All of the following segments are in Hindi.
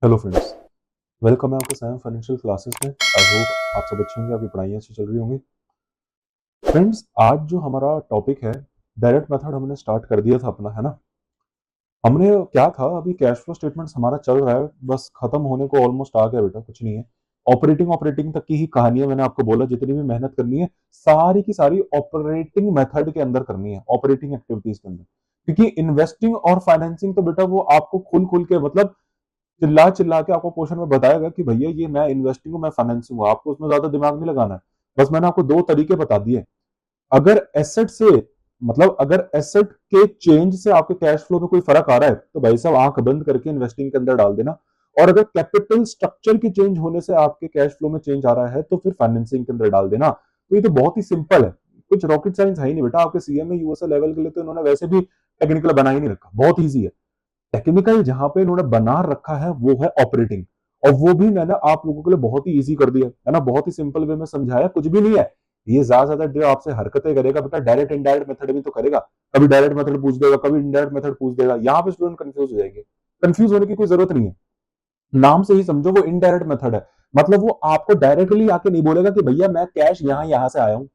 हेलो फ्रेंड्स, वेलकम है आपका साइंस फाइनेंशियल क्लासेस में। आई होप आप सब अच्छे होंगे, आपकी पढ़ाई अच्छी चल रही होंगी। फ्रेंड्स, आज जो हमारा टॉपिक है, डायरेक्ट मेथड हमने स्टार्ट कर दिया था अपना, है ना। हमने क्या था, अभी कैश फ्लो स्टेटमेंट्स हमारा चल रहा है, बस खत्म होने को ऑलमोस्ट आ गया बेटा, कुछ नहीं है। ऑपरेटिंग तक की ही कहानी है। मैंने आपको बोला जितनी भी मेहनत करनी है सारी की सारी ऑपरेटिंग मेथड के अंदर करनी है, ऑपरेटिंग एक्टिविटीज के अंदर। क्योंकि इन्वेस्टिंग और फाइनेंसिंग तो बेटा वो आपको खुल खुल के, मतलब चिल्ला चिल्ला के आपको क्वेश्चन में बताएगा कि भैया ये मैं इन्वेस्टिंग हूँ, मैं फाइनेंसिंग हूँ। आपको उसमें ज्यादा दिमाग नहीं लगाना है। बस मैंने आपको दो तरीके बता दिए। अगर एसेट से, मतलब अगर एसेट के चेंज से आपके कैश फ्लो में कोई फर्क आ रहा है तो भाई साहब आंख बंद करके इन्वेस्टिंग के अंदर डाल देना। और अगर कैपिटल स्ट्रक्चर के चेंज होने से आपके कैश फ्लो में चेंज आ रहा है तो फिर फाइनेंसिंग के अंदर डाल देना। तो ये तो बहुत ही सिंपल है, कुछ रॉकेट साइंस है ही नहीं बेटा। आपके सीएमए यूएसए लेवल के लिए तो इन्होंने वैसे भी टेक्निकल बना ही नहीं रखा, बहुत ईजी है। टेक्निकल जहां पे इन्होंने बना रखा है वो है ऑपरेटिंग। और वो भी मैंने आप लोगों के लिए बहुत ही इजी कर दिया है ना, बहुत ही सिंपल वे में समझाया, कुछ भी नहीं है। ये ज्यादा जो आपसे हरकतें करेगा बेटा, डायरेक्ट इनडायरेक्ट मेथड भी तो करेगा। कभी डायरेक्ट मेथड पूछ देगा, कभी इनडायरेक्ट मेथड पूछ देगा। यहाँ पे स्टूडेंट कंफ्यूज हो जाएंगे। कंफ्यूज होने की कोई जरूरत नहीं है, नाम से ही समझो वो इनडायरेक्ट मेथड है। मतलब वो आपको डायरेक्टली आके नहीं बोलेगा कि भैया मैं कैश यहां से आया हूं।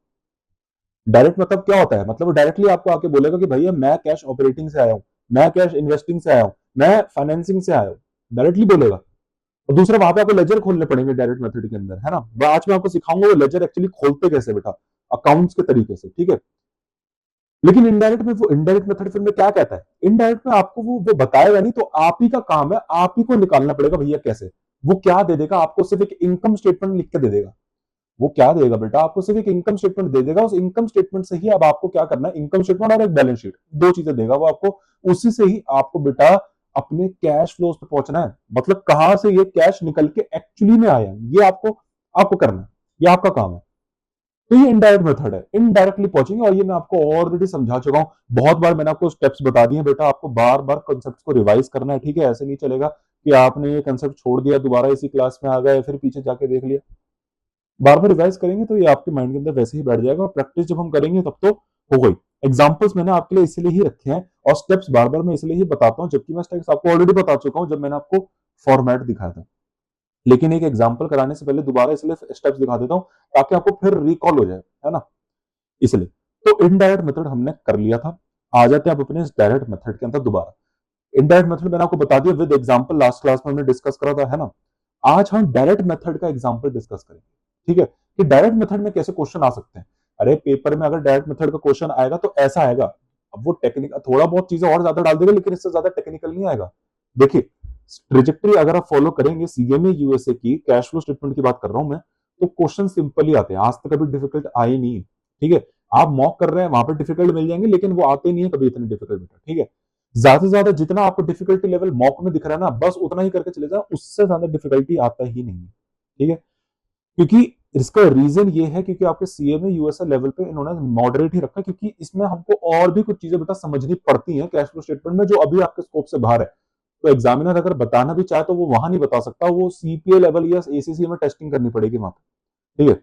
डायरेक्ट मतलब क्या होता है, मतलब वो डायरेक्टली आपको आके बोलेगा कि भैया मैं कैश ऑपरेटिंग से आया हूं, मैं कैश इन्वेस्टिंग से आया हूं, मैं फाइनेंसिंग से आया हूं। डायरेक्टली बोलेगा। और दूसरा, वहां पे आपको लेजर खोलने पड़ेंगे डायरेक्ट मेथड के अंदर, है ना। आज मैं आपको सिखाऊंगा वो लेजर एक्चुअली खोलते कैसे बेटा, अकाउंट्स के तरीके से, ठीक है। लेकिन इनडायरेक्ट में, वो इनडायरेक्ट मेथड फिर में क्या कहता है, इनडायरेक्ट में आपको वो बताएगा नहीं, तो आप ही का काम है, आप ही को निकालना पड़ेगा भैया कैसे। वो क्या दे देगा आपको, सिर्फ एक इनकम स्टेटमेंट लिख के दे देगा। वो क्या देगा बेटा, आपको सिर्फ एक इनकम स्टेटमेंट दे देगा। उस इनकम स्टेटमेंट से ही अब आपको क्या करना है, इनकम स्टेटमेंट और एक बैलेंस शीट, दो चीजें देगा वो आपको। उसी से ही आपको बेटा अपने कैश फ्लोज पे पहुंचना है। मतलब कहां से ये कैश निकल के एक्चुअली में आया, ये आपको आपको करना है, ये आपका काम है। तो ये इनडायरेक्ट मेथड है, इनडायरेक्टली पहुंचेंगे। और ये मैं आपको ऑलरेडी समझा चुका हूं बहुत बार, मैंने आपको स्टेप्स बता दिए बेटा। आपको बार बार कंसेप्ट को रिवाइज करना है, ठीक है। ऐसे नहीं चलेगा कि आपने ये कंसेप्ट छोड़ दिया, दोबारा इसी क्लास में आ गए, फिर पीछे जाके देख लिया। बार बार रिवाइज करेंगे तो ये आपके माइंड के अंदर वैसे ही बैठ जाएगा। और प्रैक्टिस जब हम करेंगे तब तो हो गई। एग्जाम्पल्स मैंने आपके लिए इसलिए ही रखे हैं और स्टेप्स बार बार मैं इसलिए ही बताता हूं, जबकि मैं स्टेप्स आपको ऑलरेडी बता चुका हूं जब मैंने आपको फॉर्मेट दिखाया था। लेकिन एक एग्जाम्पल कराने से पहले दोबारा इसलिए स्टेप्स दिखा देता हूं ताकि आपको फिर रिकॉल हो जाए, है ना, इसलिए। तो इनडायरेक्ट मेथड हमने कर लिया था। आ जाते हैं आप अपने डायरेक्ट मेथड के अंदर दोबारा। इनडायरेक्ट मेथड मैंने आपको बता दिया विद एग्जांपल, लास्ट क्लास में हमने डिस्कस करा था, है ना। आज हम डायरेक्ट मेथड का एग्जांपल डिस्कस करेंगे, ठीक है, कि डायरेक्ट मेथड में कैसे क्वेश्चन आ सकते हैं। अरे पेपर में अगर डायरेक्ट मेथड का क्वेश्चन आएगा तो ऐसा आएगा। अब वो टेक्निकल थोड़ा बहुत चीजें और ज्यादा डाल देगा, लेकिन इससे ज्यादा टेक्निकल नहीं आएगा। देखिए, ट्रेजेक्टरी अगर आप फॉलो करेंगे सीएमए यूएसए की, कैश फ्लो स्टेटमेंट की बात कर रहा हूं मैं, तो क्वेश्चन सिंपल ही आते हैं। आज तक कभी डिफिकल्ट आए नहीं, ठीक है। आप मॉक कर रहे हैं वहां पर डिफिकल्ट मिल जाएंगे, लेकिन वो आते नहीं है कभी इतने डिफिकल्ट बेटा, ठीक है। ज्यादा से ज्यादा जितना आपको डिफिकल्टी लेवल मॉक में दिख रहा है ना, बस उतना ही करके चले जाओ, उससे ज्यादा डिफिकल्टी आता ही नहीं है, ठीक है। क्योंकि इसका रीजन ये है क्योंकि आपके सीएमए यूएसए लेवल पे इन्होंने मॉडरेट ही रखा है, क्योंकि इसमें हमको और भी कुछ चीजें बेटा समझनी पड़ती हैं कैश फ्लो स्टेटमेंट में, जो अभी आपके स्कोप से बाहर है। तो एग्जामिनर अगर बताना भी चाहे तो वो वहां नहीं बता सकता, वो सीपीए लेवल या एसीसी में टेस्टिंग करनी पड़ेगी वहां पे, ठीक है।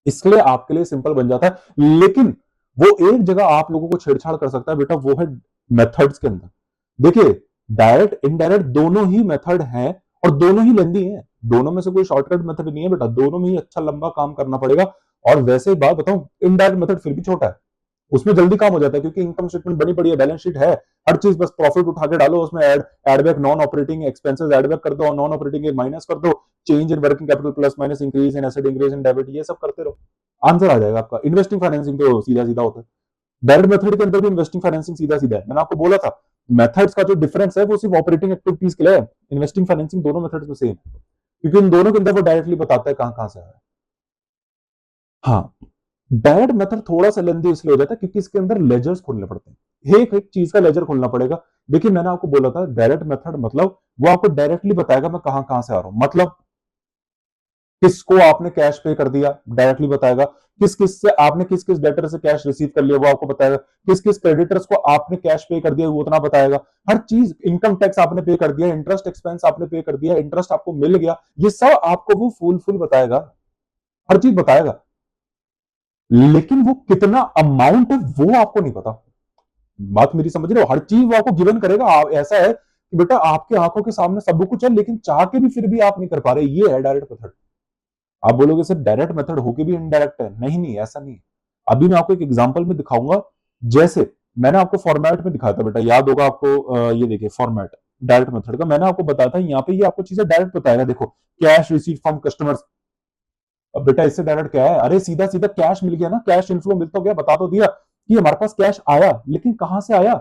इसलिए आपके लिए सिंपल बन जाता है। लेकिन वो एक जगह आप लोगों को छेड़छाड़ कर सकता है बेटा, वो है मेथड्स के अंदर। देखिए, डायरेक्ट इनडायरेक्ट दोनों ही मेथड हैं और दोनों ही लेंदी हैं। दोनों में से कोई शॉर्टकट मेथड नहीं है बेटा, दोनों में ही अच्छा लंबा काम करना पड़ेगा। और वैसे ही बात बताऊं, इनडायरेक्ट मेथड फिर भी छोटा है, उसमें जल्दी काम हो जाता है, क्योंकि इनकम स्टेटमेंट बनी पड़ी है, बैलेंस शीट है, हर चीज, बस प्रॉफिट उठा के डालो उसमें, add back non operating expenses add back कर दो, नॉन ऑपरेटिंग माइनस कर दो, change in working capital plus minus, increase in asset, increase in debit, ये सब करते रहो, आंसर आ जाएगा आपका। इन्वेस्टिंग फाइनेंसिंग तो सीधा सीधा होता है। डायरेक्ट मेथड के अंदर भी इन्वेस्टिंग फाइनेंसिंग सीधा सीधा है। मैंने आपको बोला था मेथड्स का जो डिफरेंस है वो सिर्फ ऑपरेटिंग एक्टिविटीज के लिए है। इन्वेस्टिंग फाइनेंसिंग दोनों मेथड्स में सेम है, क्योंकि इन दोनों के अंदर वो डायरेक्टली बताता है कहां कहां से आ रहा है। हाँ, डायरेक्ट मेथड थोड़ा सा लेंदी इसलिए हो जाता है क्योंकि इसके अंदर लेजर्स खोलने पड़ते हैं, एक एक चीज का लेजर खोलना पड़ेगा। देखिए, मैंने आपको बोला था डायरेक्ट मेथड मतलब वो आपको डायरेक्टली बताएगा मैं कहां कहां से आ रहा हूं। मतलब किसको आपने कैश पे कर दिया, डायरेक्टली बताएगा। किस किस से आपने किस किस डेटर से कैश रिसीव कर लिया, वो आपको बताएगा। किस किस क्रेडिटर्स को आपने कैश पे कर दिया, वो उतना बताएगा। हर चीज, इनकम टैक्स आपने पे कर दिया, इंटरेस्ट एक्सपेंस आपने पे कर दिया, इंटरेस्ट आपको मिल गया, ये सब आपको वो फुल फुल बताएगा, हर चीज बताएगा। लेकिन वो कितना अमाउंट है वो आपको नहीं पता। बात मेरी समझ रहे हो, हर चीज वो आपको गिवन करेगा। ऐसा है कि बेटा आपके आंखों के सामने सब कुछ है, लेकिन चाह के भी फिर भी आप नहीं कर पा रहे। ये है डायरेक्ट मेथड। आप बोलोगे सर डायरेक्ट मेथड होके भी इनडायरेक्ट है। नहीं नहीं, ऐसा नहीं है। अभी मैं आपको एक एग्जांपल में दिखाऊंगा। जैसे मैंने आपको फॉर्मेट में दिखाया था बेटा, याद होगा आपको। ये देखिए फॉर्मेट डायरेक्ट मेथड का मैंने आपको बताया था। यहाँ पे ये आपको चीजें डायरेक्ट बताएगा। देखो, कैश रिसीव फ्रॉम कस्टमर्स। अब बेटा इससे डायरेक्ट क्या है? अरे सीधा सीधा कैश मिल गया ना, कैश इनफ्लो मिल तो गया, बता तो दिया कि हमारे पास कैश आया, लेकिन कहां से आया?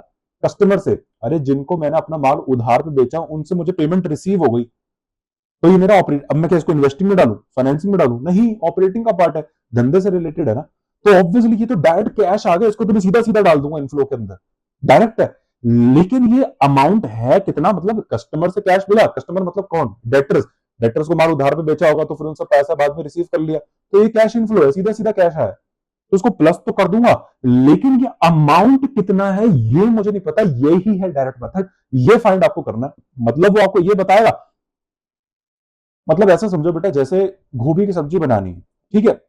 कस्टमर से। अरे जिनको मैंने अपना माल उधार पे बेचा, उनसे मुझे पेमेंट रिसीव हो गई, तो ये मेरा ऑपरेट। अब मैं क्या इसको इन्वेस्टिंग में डालू, फाइनेंसिंग में डालू? नहीं, ऑपरेटिंग का पार्ट है, धंधे से रिलेटेड है ना। तो ऑब्वियसली ये तो डायरेक्ट कैश आ गया, इसको तो मैं सीधा सीधा डाल दूंगा इनफ्लो के अंदर, डायरेक्ट है। लेकिन ये अमाउंट है कितना? मतलब कस्टमर से कैश मिला, कस्टमर मतलब कौन? डेटर्स। डेटर्स को माल उधार पे बेचा होगा, तो फिर उनसे पैसा बाद में रिसीव कर लिया, तो ये कैश इनफ्लो है, सीधा सीधा कैश है। तो उसको प्लस तो कर दूंगा, लेकिन ये अमाउंट कितना है ये मुझे नहीं पता। यही है डायरेक्ट मेथड, ये फाइंड आपको करना है। मतलब वो आपको ये बताएगा। मतलब ऐसा समझो बेटा, जैसे गोभी की सब्जी बनानी है, ठीक है,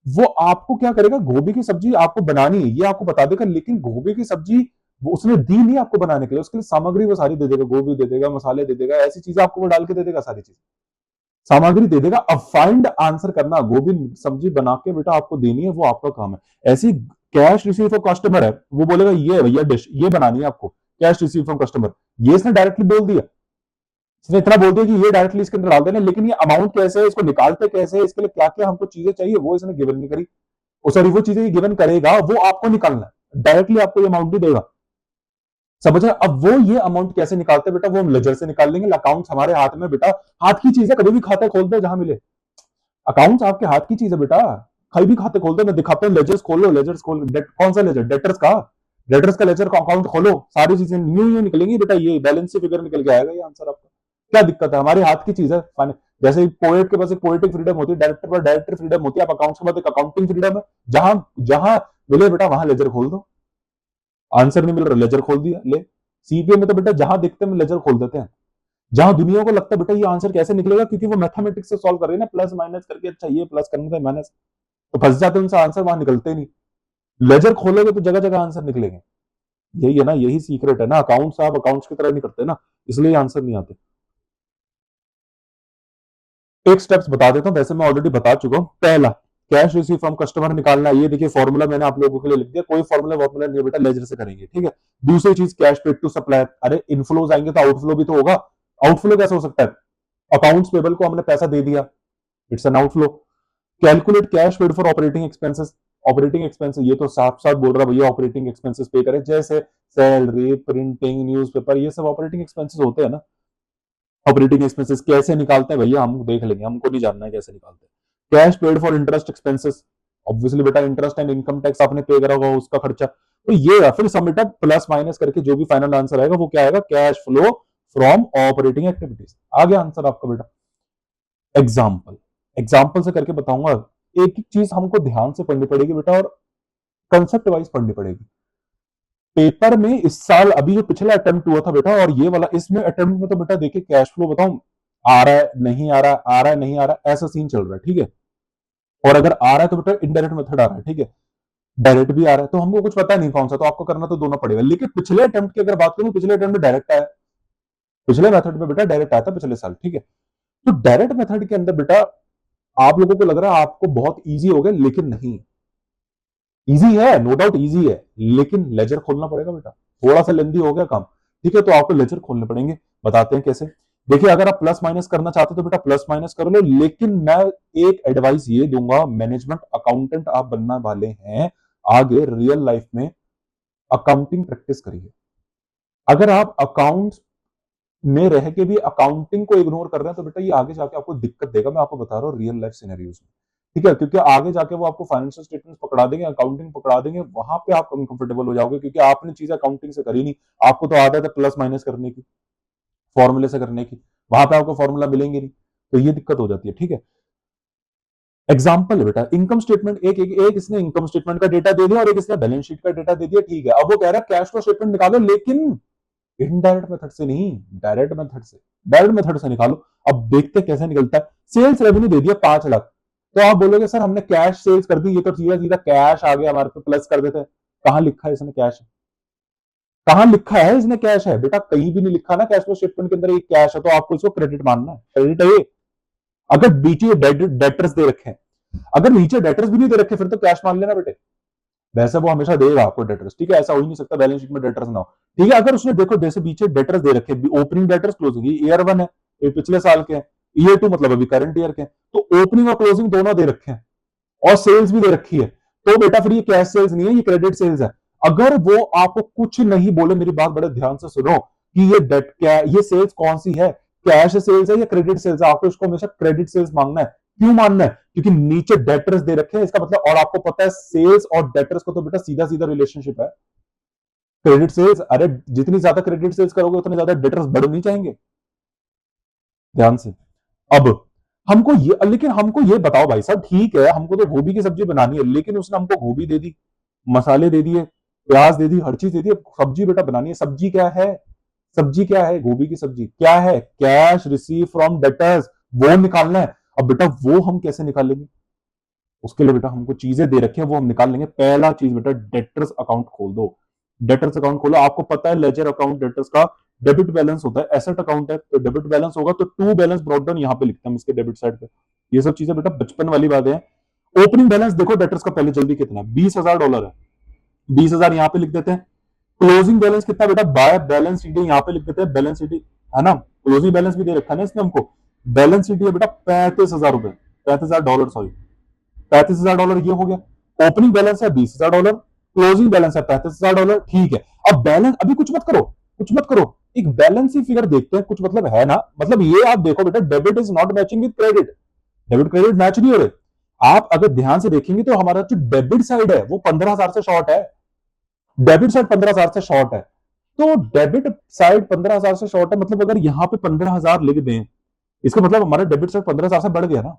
वो आपको क्या करेगा? गोभी की सब्जी आपको बनानी है ये आपको बता देगा, लेकिन गोभी की सब्जी वो उसने दी नहीं आपको बनाने के लिए, उसके लिए सामग्री वो सारी दे देगा, गोभी दे देगा, मसाले दे देगा, ऐसी चीजें आपको वो डाल के दे देगा, सारी चीज सामग्री दे देगा। अब फाइंड आंसर करना, गोभी सब्जी बना के बेटा आपको देनी है, वो आपका काम है। ऐसी कैश रिसीव फ्रॉम कस्टमर है, वो बोलेगा ये भैया डिश ये बनानी है आपको, कैश रिसीव फ्रॉम कस्टमर। ये इसने डायरेक्टली बोल दिया, इसने इतना बोल दिया कि ये डायरेक्टली इसके अंदर डाल देना, लेकिन ये अमाउंट कैसे है, इसको निकालते कैसे है, इसके लिए क्या क्या हमको चीजें चाहिए, वो इसने गिवन नहीं करी। सॉरी, वो चीजें गिवन करेगा, वो आपको निकालना है, डायरेक्टली आपको ये अमाउंट भी देगा। समझ रहे? अब वो ये अमाउंट कैसे निकालते बेटा? वो हम लेजर से निकाल लेंगे। अकाउंट्स हमारे हाथ में बेटा, हाथ की चीज है, कभी भी खाता खोल दो जहां मिले। अकाउंट्स आपके हाथ की चीज है बेटा, कहीं भी खाते खोल दो। मैं दिखाता हूँ, लेजर्स खोलो, लेजर्स खोल। कौन सा लेजर? डेटर्स का। डेटर्स का लेजर का अकाउंट खोलो, सारी चीजें न्यू न्यू निकलेंगी बेटा, ये बैलेंस से फिगर निकल के आएगा, ये आंसर आपका। क्या दिक्कत है? हमारे हाथ की चीज है। जैसे पोएट के पास एक पोएटिक फ्रीडम होती है, डायरेक्टर पर डायरेक्टर फ्रीडम होती है, आप अकाउंट्स के बाद एक अकाउंटिंग फ्रीडम है। जहां जहां मिले बेटा वहां लेजर खोल दो। आंसर नहीं मिल रहा, लेजर खोल दिया, ले। सीपीए में तो बेटा जहां देखते हैं लेजर खोल देते हैं। जहां दुनिया को लगता है बेटा ये आंसर कैसे निकलेगा, क्योंकि वो मैथमेटिक्स से सॉल्व कर रहे हैं ना, प्लस माइनस करके, अच्छा ये प्लस करने का माइनस, तो फंस जाते हैं, उनसे आंसर वहां निकलते नहीं। लेजर खोलोगे तो जगह जगह आंसर निकलेंगे। यही है ना, यही सीक्रेट है ना। अकाउंट्स आप अकाउंट्स की तरह नहीं करते ना, इसलिए आंसर नहीं आते। एक स्टेप्स बता देता हूं, वैसे मैं ऑलरेडी बता चुका हूं। पहला, कैश रिसीव फ्रॉम कस्टमर निकालना है। ये देखिए फॉर्मूला मैंने आप लोगों के लिए लिख दिया, कोई फॉर्मूला नहीं बेटा, लेजर से करेंगे, ठीक है। दूसरी चीज, कैश पेड टू सप्लायर। अरे इनफ्लोज आएंगे तो आउटफ्लो भी तो होगा। आउटफ्लो कैसे हो सकता है? अकाउंट्स पेबल को हमने पैसा दे दिया, it's an outflow. Calculate cash paid for operating expenses. Operating expenses ये तो साफ साफ बोल रहा भैया, ऑपरेटिंग एक्सपेंसेस पे करें, जैसे सैलरी, प्रिंटिंग, न्यूज़पेपर, ये सब ऑपरेटिंग एक्सपेंसेस होते हैं ना। ऑपरेटिंग एक्सपेंसेस कैसे निकालते हैं भैया, हम देख लेंगे, हमको नहीं जानना है कैसे निकालते हैं। Cash paid for interest expenses, obviously बेटा इंटरेस्ट एंड इनकम टैक्स आपने पे करा होगा, उसका खर्चा। तो ये है, फिर सब बेटा प्लस माइनस करके जो भी फाइनल आंसर आएगा वो क्या आएगा? Cash flow from operating activities. आ गया आंसर आपका बेटा। एग्जाम्पल, एग्जाम्पल से करके बताऊंगा। एक एक चीज हमको ध्यान से पढ़नी पड़ेगी बेटा, और कंसेप्ट वाइज पढ़नी पड़ेगी। पेपर में इस साल अभी जो पिछला अटेम्प्ट हुआ था बेटा, और ये वाला, इसमें अटेम्प्ट में तो बेटा देखिए कैश फ्लो बताऊं, आ रहा है नहीं आ रहा, आ रहा है नहीं आ रहा, ऐसा सीन चल रहा है, ठीक है। और अगर आ रहा है तो बेटा इनडायरेक्ट मेथड आ रहा है, ठीक है। डायरेक्ट भी आ रहा है, तो हमको कुछ पता नहीं कौन सा, तो आपको करना तो दोनों पड़ेगा। लेकिन पिछले अटेम्प्ट की अगर बात करूं, पिछले अटेम्प्ट में डायरेक्ट आया, पिछले मेथड में बेटा डायरेक्ट आया था पिछले साल, ठीक है। तो डायरेक्ट मेथड के अंदर बेटा आप लोगों को लग रहा है आपको बहुत ईजी हो गया, लेकिन नहीं। इजी है, नो डाउट इजी है, लेकिन लेजर खोलना पड़ेगा बेटा। थोड़ा सा लेंदी हो गया काम, ठीक है, तो आपको लेजर खोलने पड़ेंगे। बताते हैं कैसे। देखिए अगर आप प्लस माइनस करना चाहते हो तो बेटा प्लस माइनस कर लो, लेकिन मैं एक एडवाइस ये दूंगा, मैनेजमेंट अकाउंटेंट आप बनना वाले हैं, आगे रियल लाइफ में अकाउंटिंग प्रैक्टिस करिए। अगर आप अकाउंट में रह के भी अकाउंटिंग को इग्नोर कर रहे हैं तो बेटा ये आगे जाके आपको दिक्कत देगा। मैं आपको बता रहा हूँ रियल लाइफ सिनेरियोज में, ठीक है, क्योंकि आगे जाके वो आपको फाइनेंशियल स्टेटमेंट पकड़ा देंगे, अकाउंटिंग पकड़ा देंगे, वहां पे आप अनकंफर्टेबल हो जाओगे, क्योंकि आपने चीज अकाउंटिंग से करी नहीं। आपको तो आदत है प्लस माइनस करने की, फॉर्मूले से करने की, वहां पे आपको फॉर्मूला मिलेंगे नहीं, तो ये दिक्कत हो जाती है, ठीक है। एग्जाम्पल है बेटा, इनकम स्टेटमेंट, एक इसने इनकम स्टेटमेंट का डेटा दे दिया और एक इसने बैलेंस शीट का डेटा दे दिया, ठीक है। अब वो कह रहा है कैश फ्लो स्टेटमेंट निकालो, लेकिन इनडायरेक्ट मेथड से नहीं, डायरेक्ट मेथड से। डायरेक्ट मेथड से निकालो। अब देखते कैसे निकलता है। सेल्स रेवेन्यू दे दिया 5 लाख, तो आप बोलोगे सर हमने कैश सेल्स कर दी, ये तो सीधा सीधा कैश आ गया हमारे पे, प्लस कर देते हैं। कहां लिखा है इसने कैश? कहां लिखा है इसने कैश है? बेटा कहीं भी नहीं लिखा ना कैश फ्लो स्टेटमेंट के अंदर ये कैश है, तो आपको इसको क्रेडिट मानना है, क्रेडिट है ये। अगर बीच डेटर्स दे रखे हैं, अगर नीचे डेटर्स भी नहीं दे रखे फिर तो कैश मान लेना बेटे। वैसे वो हमेशा देगा आपको डेटर्स, ठीक है, ऐसा हो ही नहीं सकता बैलेंस शीट में डेटर्स ना हो, ठीक है। अगर उसने देखो जैसे पीछे डेटर्स दे रखे, ओपनिंग डेटर्स क्लोजिंग, ईयर 1 है, ये पिछले साल के हैं, ईयर 2 मतलब अभी करंट ईयर के हैं, तो ओपनिंग और क्लोजिंग दोनों दे रखे हैं और सेल्स भी दे रखी है, तो बेटा फिर ये कैश सेल्स नहीं है, ये क्रेडिट सेल्स है। अगर वो आपको कुछ नहीं बोले, मेरी बात बड़े ध्यान से सुनो कि ये डेट क्या, ये सेल्स कौन सी है, कैश सेल्स है या क्रेडिट सेल्स है, आपको इसको हमेशा क्रेडिट सेल्स मांगना है। क्यों मानना है? क्योंकि नीचे डेटर्स दे रखे हैं, इसका मतलब, और आपको पता है सेल्स और डेटर्स को तो बेटा सीधा सीधा रिलेशनशिप है। क्रेडिट सेल्स, अरे जितनी ज्यादा क्रेडिट सेल्स करोगे उतने ज्यादा डेटर्स बढ़ नहीं चाहेंगे, ध्यान से। अब हमको ये, लेकिन हमको ये बताओ भाई साहब, ठीक है हमको तो गोभी की सब्जी बनानी है, लेकिन उसने हमको गोभी दे दी, मसाले दे दिए, प्याज दे दी, हर चीज दे दी, सब्जी बेटा बनानी है। सब्जी क्या है? सब्जी क्या है? गोभी की सब्जी क्या है? कैश रिसीव फ्रॉम डेटर्स, वो निकालना है। अब बेटा वो हम कैसे निकालेंगे? उसके लिए बेटा हमको चीजें दे रखी है, वो हम निकाल लेंगे। पहला चीज बेटा, डेटर्स अकाउंट खोल दो। डेटर्स अकाउंट खोलो, आपको पता है लेजर अकाउंट डेटर्स का डेबिट बैलेंस होता है, एसेट अकाउंट है तो डेबिट बैलेंस होगा, तो टू बैलेंस ब्रॉट डाउन यहां पे लिखते हैं इसके डेबिट साइड पे। ये सब चीजें बेटा बचपन वाली बातें हैं। ओपनिंग बैलेंस देखो डेटर्स का पहले जल्दी कितना है, $20,000 है, 20,000 यहां पे लिख देते हैं। क्लोजिंग बैलेंस कितना बेटा, बाय बैलेंस शीट यहां पे लिख देते हैं, बैलेंस शीट है ना, क्लोजिंग बैलेंस भी दे रखा है ना इसने हमको। बैलेंस शीट है बेटा $35,000, $35,000 सॉरी, $35,000 ये हो गया। ओपनिंग बैलेंस है $20,000, क्लोजिंग बैलेंस है $35,000, ठीक है। अब बैलेंस अभी कुछ मत करो, कुछ मत करो, एक बैलेंस ही फिगर देखते हैं, कुछ मतलब है ना, मतलब ये आप देखो बेटा, debit is not matching with credit, debit credit match नहीं हो रहे। आप अगर ध्यान से देखेंगे तो हमारा जो डेबिट साइड है वो 15,000 से शॉर्ट है, डेबिट साइड 15,000 से शॉर्ट है, तो डेबिट साइड 15,000 से शॉर्ट है, मतलब अगर यहां पे 15,000 लिख दें, इसका मतलब हमारा डेबिट साइड 15,000 से बढ़ गया ना।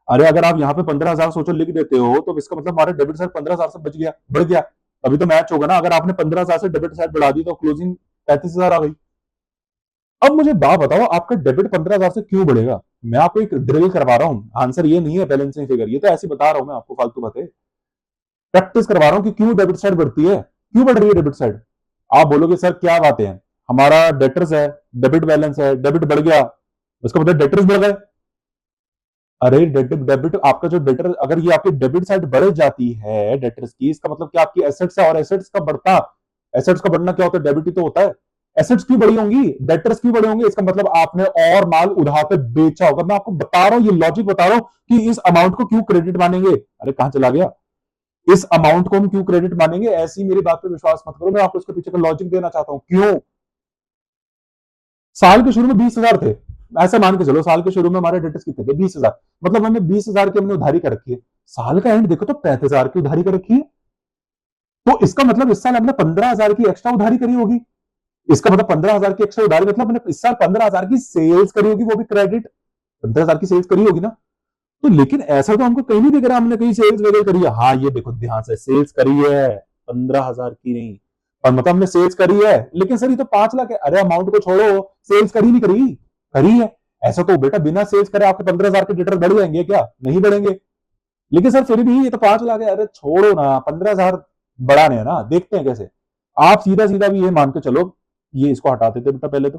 अरे अगर आप यहाँ पे 15,000 सोचो लिख देते हो तो इसका मतलब हमारा डेबिट साइड 15,000 से बच गया, बढ़ गया, तभी तो मैच होगा ना। अगर आपने 15,000 से डेबिट साइड बढ़ा दी तो क्लोजिंग 35,000 आ गई। अब मुझे बात बताओ, आपका डेबिट 15,000 से क्यों बढ़ेगा? मैं आपको एक ड्रिल करवा रहा हूं, आंसर ये नहीं है बैलेंसिंग फिगर, ये तो ऐसे बता रहा हूं मैं आपको फालतू बातें, प्रैक्टिस करवा रहा हूं कि क्यों डेबिट साइड बढ़ती है, क्यों बढ़ रही है डेबिट साइड। आप बोलोगे सर क्या बातें हैं, हमारा डेटर्स है, डेबिट बैलेंस है, डेबिट बढ़ गया, उसका मतलब डेटर्स बढ़ गए। अरे डेबिट डेबिट आपका जो डेटर, अगर ये आपकी डेबिट साइड बढ़ जाती है डेटर्स की, इसका मतलब क्या आपकी एसेट्स है, और एसेट्स का बढ़ता, एसेट्स का बढ़ना क्या होता है, डेबिट ही तो होता है। एसेट्स क्यों बढ़ी होंगी, डेटर्स क्यों बढ़े होंगे, इसका मतलब आपने और माल उधार पे बेचा होगा। मैं आपको बता रहा हूं, ये लॉजिक बता रहा हूं कि इस अमाउंट को क्यों क्रेडिट मानेंगे। अरे कहां चला गया, इस अमाउंट को हम क्यों क्रेडिट मानेंगे, ऐसी मेरी बात पे विश्वास मत करो, मैं आपको इसके पीछे का लॉजिक देना चाहता हूं। क्यों? साल के शुरू में 20,000 थे, ऐसा मान के चलो साल के शुरू में हमारे डेटर्स कितने थे, 20,000, मतलब हमने 20,000 की हमने उधारी कर रखी है। साल का एंड देखो तो 35,000 की उधारी कर रखी है, तो इसका मतलब इस साल हमने 15,000 की एक्स्ट्रा उधारी करी होगी। इसका मतलब 15,000 की एक्स्ट्रा उधारी मतलब हमने इस साल 15,000 की सेल्स करी होगी, वो भी क्रेडिट, 15,000 की सेल्स करी होगी ना। तो लेकिन ऐसा तो हमको कहीं नहीं दिख रहा हमने कहीं सेल्स वगैरह करी है। हाँ ये देखो ध्यान से, सेल्स करी है 15,000 की नहीं, और मतलब हमने सेल्स करी है, लेकिन सर ये तो 5 लाख है। अरे अमाउंट को छोड़ो, सेल्स करी नहीं करी, करी है। ऐसा तो बेटा बिना सेल्स करे आपके 15,000 के डेटर बढ़ जाएंगे क्या? नहीं बढ़ेंगे। लेकिन सर फिर भी ये तो 5 लाख है। अरे छोड़ो ना, 15,000 बढ़ाने हैं ना, देखते हैं कैसे। आप सीधा सीधा भी ये मान के चलो, ये इसको हटाते थे बेटा, पहले तो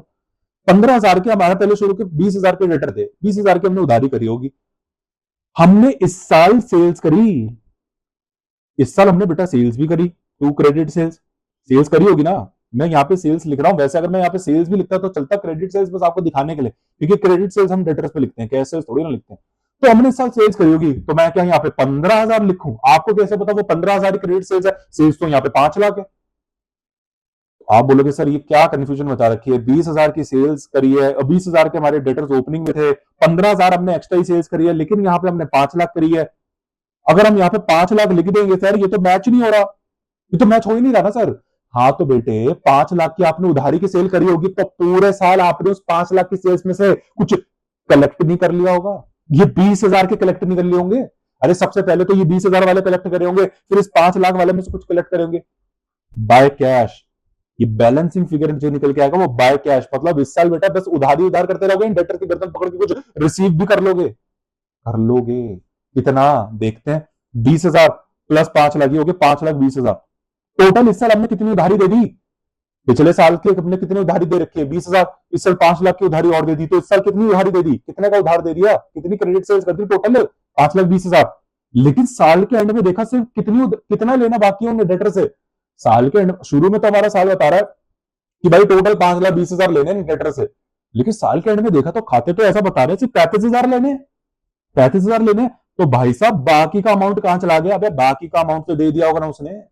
15,000 के हमारे पहले शुरू के 20,000 के डेटर थे, 20,000 की हमने उधारी करी होगी। हमने इस साल सेल्स करी, इस साल हमने बेटा सेल्स भी करी, टू क्रेडिट सेल्स, सेल्स करी होगी ना। मैं यहाँ पे सेल्स लिख रहा हूं, वैसे अगर मैं यहाँ पे सेल्स भी लिखता तो चलता, क्रेडिट सेल्स बस आपको दिखाने के लिए, क्योंकि क्रेडिट सेल्स हम डेटर्स पे लिखते हैं, कैश सेल्स थोड़ी ना लिखते हैं। तो हमने इस साल सेल्स करी होगी, तो मैं क्या यहाँ पे 15,000 लिखूं? आपको कैसे पता वो 15,000 क्रेडिट सेल्स है, सेल्स तो यहाँ पे 5 लाख है। आप बोलोगे सर ये क्या कंफ्यूजन बता रखी है, 20,000 की सेल्स करी है, 20,000 के हमारे डेटर्स ओपनिंग में थे, 15,000 हमने एक्स्ट्रा ही सेल्स करी है, लेकिन यहाँ पे हमने 5 लाख करी है। अगर हम यहाँ पे 5 लाख लिख देंगे सर, ये तो मैच नहीं हो रहा, ये तो मैच हो ही नहीं रहा ना सर। हाँ तो बेटे 5 लाख की आपने उधारी की सेल करी होगी, तो पूरे साल आपने उस 5 लाख की सेल्स में से कुछ कलेक्ट नहीं कर लिया होगा, ये 20,000 के कलेक्ट नहीं कर लिए होंगे। अरे सबसे पहले तो ये 20,000 वाले कलेक्ट करे होंगे, फिर इस 5 लाख वाले में से कुछ कलेक्ट करेंगे बाय कैश। ये बैलेंसिंग फिगर जो निकल के आएगा वो बाय कैश, मतलब इस साल बेटा बस उधारी उधार करते रहोगे, डेटर की गर्दन पकड़ के कुछ रिसीव भी कर लोगे, कर लोगे। कितना देखते हैं, 20,000 प्लस 5 लाख, हो गए 5,20,000। टोटल इस साल हमने कितनी उधारी दे दी? पिछले साल के हमने कितनी उधारी दे रखी है? 20,000। इस साल 5 लाख की उधारी और दे दी, तो इस साल कितनी उधारी दे दी? कितने का उधार दे दिया? कितनी क्रेडिट सेल्स कर दी? टोटल 5,20,000। लेकिन साल के एंड में देखा सिर्फ कितना लेना बाकी है डेटर से। साल के एंड शुरू में तो हमारा साल बता रहा है कि भाई टोटल 5,20,000 लेने डेटर से, लेकिन साल के एंड में देखा तो खाते तो ऐसा बता रहे सिर्फ 35,000 लेने, 35,000 लेने। तो भाई साहब बाकी का अमाउंट कहां चला गया? अबे बाकी का अमाउंट तो दे दिया होगा ना उसने,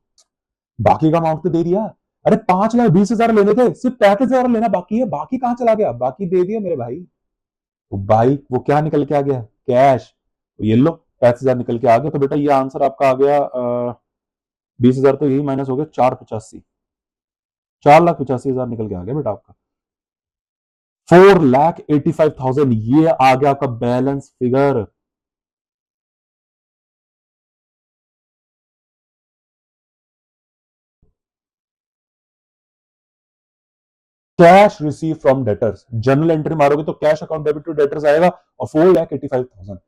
बाकी का अमाउंट तो दे दिया। अरे 5,20,000 लेने थे, सिर्फ 35,000 लेना बाकी है, बाकी कहां चला गया? बाकी दे दिया मेरे भाई। तो भाई वो क्या निकल के आ गया? कैश। तो ये लो 35,000 निकल के आ गया। तो बेटा ये आंसर आपका आ गया 20,000, तो यही माइनस हो गया 4,85, 4,85,000 निकल के आ गया बेटा आपका। 4,85,000 ये आ गया आपका balance figure. Cash receive from debtors, general entry मारोगे तो cash account debit to debtors आएगा और 4,85,000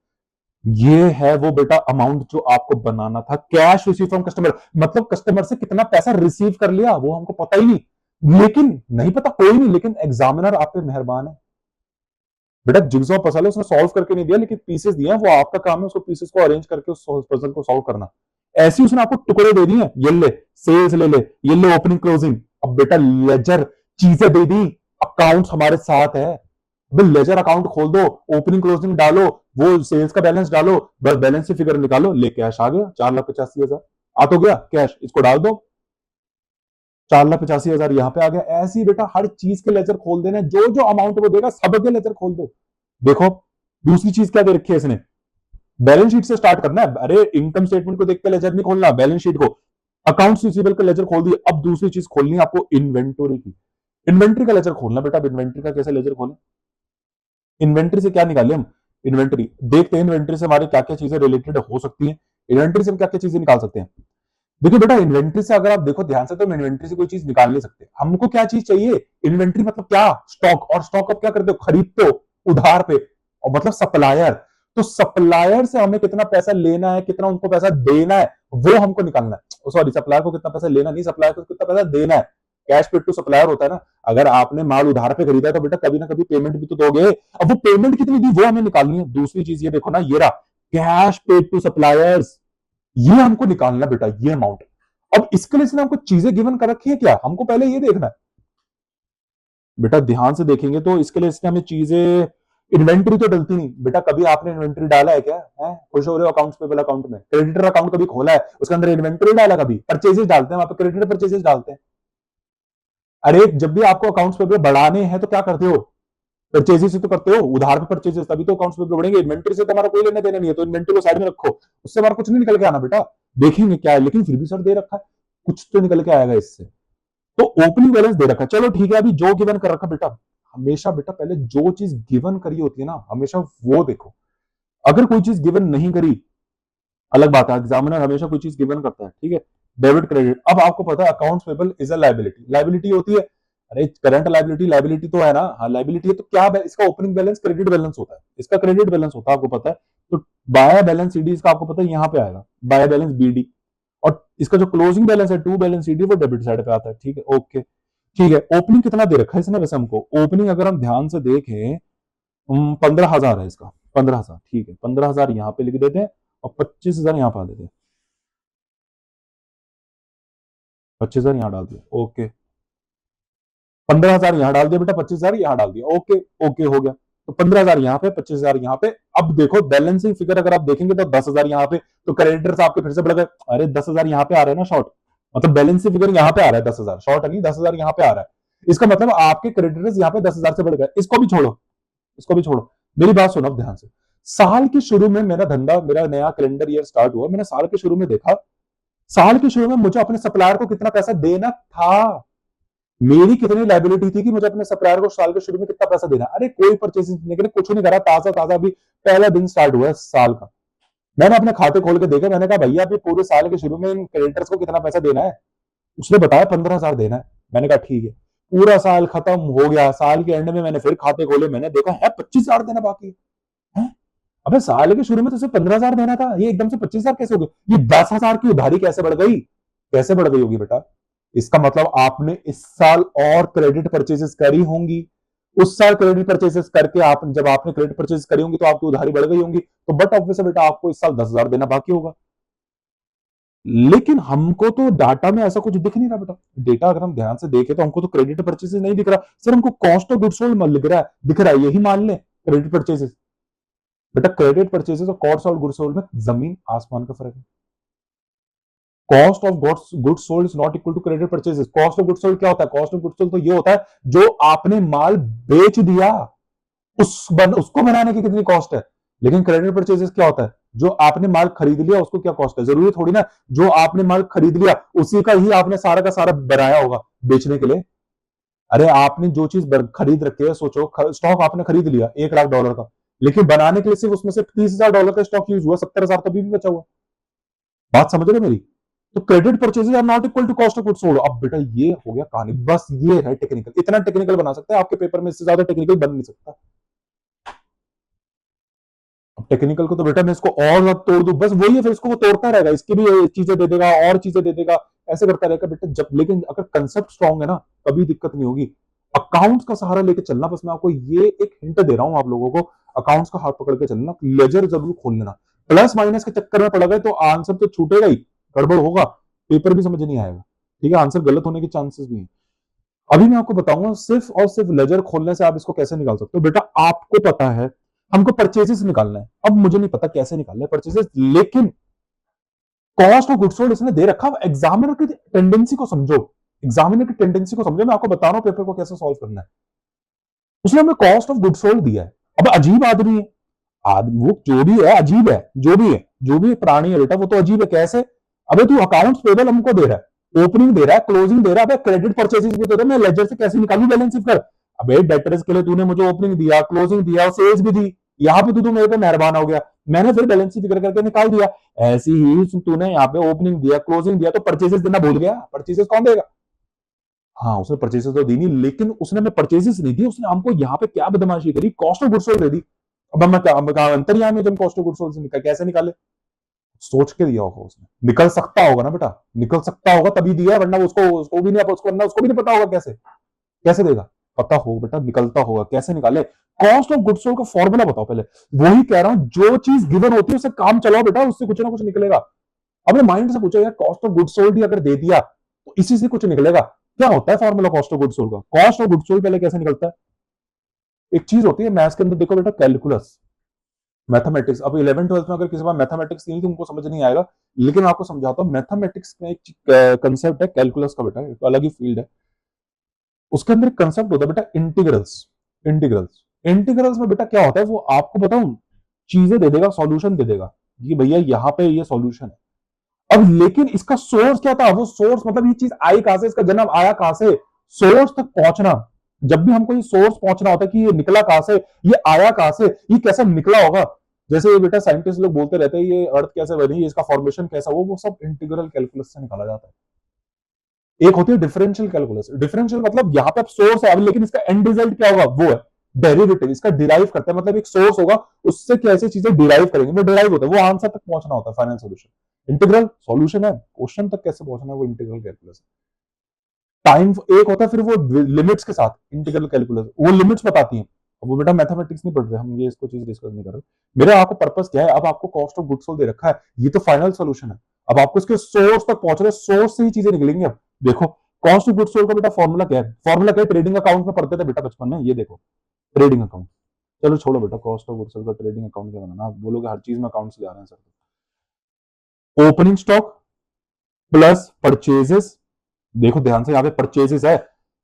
ये है वो बेटा अमाउंट जो आपको बनाना था। कैश रिसीव फ्रॉम कस्टमर मतलब कस्टमर से कितना पैसा रिसीव कर लिया वो हमको पता ही नहीं, लेकिन नहीं पता कोई नहीं, लेकिन एग्जामिनर आप पे मेहरबान है बेटा। जिग्सॉ पजल है उसने सॉल्व करके नहीं दिया, लेकिन पीसेस दिए हैं, वो आपका काम है उसको पीसेस को अरेंज करके उस पजल को सॉल्व करना। ऐसी उसने आपको टुकड़े दे दिए, ये ले सेल्स ले ले, ये ले ओपनिंग क्लोजिंग। अब बेटा लेजर चीजें दे दी, अकाउंट हमारे साथ है, लेजर अकाउंट खोल दो, ओपनिंग क्लोजिंग डालो, वो सेल्स का बैलेंस डालो, बस बैलेंस की फिगर निकालो, ले कैश आ गया 4,85,000 आ तो गया कैश, इसको डाल दो 4,85,000 यहां पे आ गया। ऐसे ही बेटा हर चीज के लेजर खोल देना, जो जो अमाउंट वो देगा सब के लेजर खोल दो। देखो दूसरी चीज क्या दे रखी है इसने, बैलेंस शीट से स्टार्ट करना है। अरे इनकम स्टेटमेंट को देख के लेजर नहीं खोलना, बैलेंस शीट को, अकाउंट्स रिसीवेबल का लेजर खोल दिए। अब दूसरी चीज खोलनी है आपको इन्वेंटरी की, इन्वेंट्री का लेजर खोलना बेटा। इन्वेंट्री का कैसे लेजर खोलें? इन्वेंट्री से क्या निकाले हम? इन्वेंट्री देखते हैं, इन्वेंट्री से हमारी क्या क्या चीजें रिलेटेड हो सकती हैं, इन्वेंट्री से हम क्या क्या चीजें निकाल सकते हैं। देखिए बेटा इन्वेंट्री से अगर आप देखो ध्यान से तो हम इन्वेंट्री से कोई चीज निकाल नहीं सकते। हमको क्या चीज चाहिए? इन्वेंट्री मतलब क्या? स्टॉक। और स्टॉक आप क्या करते हो? खरीदते हो उधार पे, और मतलब सप्लायर। तो सप्लायर से हमें कितना पैसा लेना है, कितना उनको पैसा देना है, वो हमको निकालना है। सॉरी, सप्लायर को कितना पैसा लेना नहीं, सप्लायर को कितना पैसा देना है। कैश पेड टू सप्लायर होता है ना। अगर आपने माल उधार पे खरीदा है तो बेटा कभी ना कभी पेमेंट भी तो दोगे। अब वो पेमेंट कितनी दी वो हमें निकालनी है। दूसरी चीज ये देखो ना, ये रहा कैश पेड टू सप्लायर्स, ये हमको निकालना बेटा, ये अमाउंट। अब इसके लिए इसने हमको चीजें गिवन कर रखी है क्या? हमको पहले ये देखना है बेटा। ध्यान से देखेंगे तो इसके लिए इसने हमें चीजें, इन्वेंट्री तो डलती नहीं बेटा। कभी आपने इन्वेंट्री डाला है क्या? है खुश हो रहे हो अकाउंट्स पेबल अकाउंट में, क्रेडिटर अकाउंट कभी खोला है उसके अंदर इन्वेंट्री डाला? कभी परचेजेस डालते हैं वहां पे, क्रेडिटर परचेजेस डालते हैं। अरे जब भी आपको अकाउंट्स पेबल बढ़ाने हैं तो क्या करते हो? परचेजेस ही तो करते हो, उधार पे परचेजेस, तभी तो अकाउंट्स पेबल बढ़ेंगे। इन्वेंट्री से तो हमारा कोई लेना देना नहीं है, तो इन्वेंट्री को साइड में रखो, उससे हमारा कुछ नहीं निकल के आना बेटा। देखेंगे क्या है, लेकिन फिर भी सर दे रखा है, कुछ तो निकल के आएगा इससे। तो ओपनिंग बैलेंस दे रखा, चलो ठीक है। अभी जो गिवन कर रखा बेटा, हमेशा बेटा पहले जो चीज गिवन करी होती है ना, हमेशा वो देखो। अगर कोई चीज गिवन नहीं करी अलग बात है, एग्जामिनर हमेशा कोई चीज गिवन करता है, ठीक है। डेबिट क्रेडिट, अब आपको पता है accounts payable is a liability, liability होती है। अरे करंट लाइबिलिटी, लाइबिलिटी तो है ना, हाँ लाइबिलिटी है, तो क्या इसका ओपनिंग बैलेंस क्रेडिट बैलेंस होता है, इसका क्रेडिट बैलेंस होता है, आपको पता है। तो बाय बैलेंस सीडी इसका आपको पता है यहाँ पे आएगा, बाय बैलेंस बीडी। और इसका जो क्लोजिंग बैलेंस है टू बैलेंस सीडी, वो डेबिट साइड पे आता है, ठीक है। ओके ठीक है। ओपनिंग कितना दे रखा है इसने वैसे हमको? ओपनिंग अगर हम ध्यान से देखें 15,000 है इसका, 15,000, ठीक है। 15,000 यहाँ पे लिख देते हैं और 25,000 यहाँ पा देते हैं, 25,000 यहाँ डाल दिया, ओके। 15,000 यहाँ डाल दिया बेटा, 25,000 यहाँ डाल दिया, ओके ओके हो गया। तो 15,000 यहाँ पे, 25,000 यहाँ पे। अब देखो बैलेंसिंग फिगर अगर आप देखेंगे तो 10,000 यहाँ पे, तो क्रेडिटर्स आपके फिर से बढ़ गए। अरे 10,000 यहाँ पे आ रहा है ना शॉर्ट, मतलब बैलेंसिंग फिगर यहाँ पे आ रहा है 10,000, शॉर्ट नहीं, 10,000 यहाँ पे आ रहा है। इसका मतलब आपके क्रेडिटर्स यहाँ पे 10,000 से बढ़ गए। इसको भी छोड़ो, इसको भी छोड़ो, मेरी बात सुनो ध्यान से। साल के शुरू में मेरा धंधा, मेरा नया कैलेंडर ईयर स्टार्ट हुआ, मैंने साल के शुरू में देखा, साल के शुरू में मुझे अपने सप्लायर को कितना पैसा देना था, मेरी कितनी लाइबिलिटी थी कि मुझे अपने सप्लायर को साल के शुरू में कितना पैसा देना। अरे कोई परचेज नहीं करी, कुछ नहीं करा, ताजा ताजा अभी पहला दिन स्टार्ट हुआ है साल का। मैंने अपने खाते खोल के देखे, मैंने कहा भैया अभी पूरे साल के शुरू में इन क्रेडिटर्स को कितना पैसा देना है? उसने बताया 15,000 देना है। मैंने कहा ठीक है। पूरा साल खत्म हो गया, साल के एंड में मैंने फिर खाते खोले, मैंने देखा है 25,000 देना बाकी है। अबे साल के शुरू में तो सिर्फ 15,000 देना था, ये एकदम से 25,000 कैसे हो गया? ये 10,000 की उधारी कैसे बढ़ गई? कैसे बढ़ गई होगी बेटा? इसका मतलब आपने इस साल और क्रेडिट परचेजेस करी होंगी, उस साल क्रेडिट परचेजेस करके आप जब आपने क्रेडिट परचेज करी होंगी तो आपकी उधारी बढ़ गई होंगी, तो बट ऑब्वियस बेटा आपको इस साल 10,000 देना बाकी होगा। लेकिन हमको तो डाटा में ऐसा कुछ दिख नहीं रहा बेटा। डेटा अगर हम ध्यान से देखें तो हमको तो क्रेडिट परचेजेस नहीं दिख रहा, सिर्फ हमको कॉस्ट ऑफ गुड्स सोल्ड दिख रहा है, यही मान ले क्रेडिट परचेजेस। बेटा क्रेडिट परचेजेस और कॉस्ट ऑफ गुड्स सोल्ड में जमीन आसमान का फर्क है। Cost of goods sold is not equal to credit purchases. Cost of goods sold क्या होता है? कॉस्ट ऑफ गुड्स सोल्ड तो ये होता है जो आपने माल बेच दिया उसको बनाने की कितनी कॉस्ट है। लेकिन क्रेडिट परचेजेस क्या होता है? जो आपने माल खरीद लिया उसको क्या कॉस्ट है। जरूरी थोड़ी ना जो आपने माल खरीद लिया उसी का ही आपने सारा का सारा बनाया होगा बेचने के लिए। अरे आपने जो चीज खरीद रखी है, सोचो स्टॉक आपने खरीद लिया $1,00,000 का, लेकिन बनाने के लिए सिर्फ उसमें से $30,000 का स्टॉक यूज हुआ, 70,000 तो भी बचा हुआ। बात समझ रहे मेरी? तो credit purchases are not equal to cost of goods sold. अब बेटा ये हो गया कहानी, बस ये है टेक्निकल। इतना टेक्निकल बना सकते हैं आपके पेपर में, इससे ज्यादा टेक्निकल बन नहीं सकता। अब टेक्निकल को तो बेटा मैं इसको और तोड़ दूं, बस वही है, फिर इसको वो तोड़ता रहेगा, इसकी भी चीजें दे देगा और चीजें दे देगा, ऐसे करता रहेगा बेटा। जब लेकिन अगर कंसेप्ट स्ट्रांग है ना कभी दिक्कत नहीं होगी। अकाउंट्स का सहारा लेके चलना, बस मैं आपको ये एक हिंट दे रहा हूं आप लोगों को, अकाउंट्स का हाथ पकड़ के चलना, लेजर जरूर खोल लेना। प्लस माइनस के चक्कर में पड़ गए तो आंसर तो छूटेगा ही, गड़बड़ होगा, पेपर भी समझ नहीं आएगा। ठीक है, आंसर गलत होने के चांसेस भी है। अभी मैं आपको बताऊंगा सिर्फ और सिर्फ लेजर खोलने से आप इसको कैसे निकाल सकते हो। बेटा आपको पता है हमको परचेजेस निकालना है, अब मुझे नहीं पता कैसे निकालना है परचेजेस, लेकिन कॉस्ट ऑफ गुड्स सोल्ड इसने दे रखा। एग्जामिनर की टेंडेंसी को समझो, एग्जामिनर की टेंडेंसी को समझो, मैं आपको बता रहा हूं पेपर को कैसे सॉल्व करना है। उसने हमें कॉस्ट ऑफ गुड्स सोल्ड दिया है। अब अजीब आदमी है, आदमी वो जो भी है अजीब है, जो भी प्राणी है बेटा वो तो अजीब है। कैसे? अबे तू अकाउंट्स पेबल हमको दे रहा है, ओपनिंग दे रहा है, क्लोजिंग दे रहा है, क्रेडिट परचेजेस भी दे रहा है, मैं लेजर से कैसे निकालू बैलेंस शीट कर। अबे डेटर्स के लिए तूने मुझे ओपनिंग दिया, क्लोजिंग दिया, सेल्स भी दी, यहाँ पे तू मेरे पे मेहरबान हो गया, मैंने फिर बैलेंस शीट फिगर करके निकाल दिया। ऐसी ही तूने यहाँ पे ओपनिंग दिया, क्लोजिंग दिया, तो परचेजेस देना भूल गया। परचेजेस कौन देगा? हाँ उसने परचेजेस तो दी नहीं, लेकिन उसने हमें परचेजेस नहीं दी, उसने हमको यहाँ पे क्या बदमाशी करी, कॉस्ट ऑफ गुड्स सोल्ड दे दी। अब हम क्या अंतर्यामी में कॉस्ट ऑफ गुड्स सोल्ड से निकाल कैसे निकाले? सोच के दिया होगा उसने, निकल सकता होगा ना बेटा, निकल सकता होगा तभी दिया, वरना उसको भी नहीं, वरना उसको भी नहीं पता होगा कैसे कैसे देगा। पता हो बेटा, निकलता होगा, कैसे निकाले? कॉस्ट ऑफ गुड्स सोल्ड का फॉर्मूला बताओ पहले। वही कह रहा हूं, जो चीज गिवन होती है उससे काम चलाओ बेटा, उससे कुछ ना कुछ निकलेगा। अपने माइंड से पूछो यार, कॉस्ट ऑफ गुड्स सोल्ड ही अगर दे दिया तो इसी से कुछ निकलेगा। क्या होता है formula cost of goods sold का? कॉस्ट ऑफ गुड्स सोल्ड पहले कैसे निकलता है? एक चीज होती है मैथ्स के अंदर, देखो बेटा, कैलकुलस, मैथमेटिक्स। अब 11 12 में अगर किसी बार मैथमेटिक्स नहीं तो उनको समझ नहीं आएगा, लेकिन आपको समझाता हूं। मैथमेटिक्स में एक कंसेप्ट है कैलकुलस का बेटा, एक अलग ही फील्ड है। उसके अंदर एक कंसेप्ट होता है बेटा इंटीग्रल्स। इंटीग्रल्स इंटीग्रल्स में बेटा क्या होता है, वो आपको बताऊं, चीजें दे देगा, सॉल्यूशन दे देगा कि भैया यहाँ पे ये सॉल्यूशन है। अब लेकिन इसका सोर्स क्या था? वो सोर्स मतलब ये चीज आई कहां से, इसका जन्म आया कहां से, सोर्स तक पहुंचना। जब भी हमको ये सोर्स पहुंचना होता है कि ये निकला कहां से, ये आया कहां से, ये कैसे निकला होगा। जैसे ये बेटा साइंटिस्ट लोग बोलते रहते हैं ये अर्थ कैसे बनी, इसका फॉर्मेशन कैसा, वो सब इंटीग्रल कैलकुलस से निकाला जाता है। एक होती है डिफरेंशियल कैलकुलस। डिफरेंशियल मतलब यहाँ पे सोर्स है, लेकिन इसका एंड रिजल्ट क्या होगा, वो है डेरिवेटिव। इसका डिराइव करते हैं, मतलब एक सोर्स होगा उससे कैसे चीजें डिराइव करेंगे, वो डिराइव होता है, वो आंसर तक पहुंचना होता है, फाइनल सोल्यूशन। इंटीग्रल सॉल्यूशन है, क्वेश्चन तक कैसे पहुंचना है वो इंटीग्रल कैलकुलस है। टाइम एक होता है, फिर वो लिमिट्स के साथ इंटीग्रल कैलकुलस, वो लिमिट्स बताती है। अब वो बेटा मैथमेटिक्स नहीं पढ़ रहे हम, ये इसको चीज डिस्कस नहीं कर रहे। मेरा आपको पर्पस क्या है, अब आपको कॉस्ट ऑफ गुड्स सोल्ड दे रखा है, ये तो फाइनल सोल्यूशन है। अब आपको इसके सोर्स तक पहुंच रहे, सोर्स से ही चीजें निकलेंगी। अब देखो कॉस्ट ऑफ गुड्स सोल्ड का बेटा फॉर्मूला क्या है, फॉर्मूला क्या है, ट्रेडिंग अकाउंट में पढ़ते थे बेटा बचपन में, ये देखो ट्रेडिंग अकाउंट। चलो छोड़ो बेटा, कॉस्ट ऑफ गुड्स सोल्ड का ट्रेडिंग अकाउंट क्या बनाना, आप बोलोगे हर चीज में अकाउंट से जा रहे हैं sir. Opening stock plus purchases, देखो ध्यान से, यहाँ पे परचेजेस है।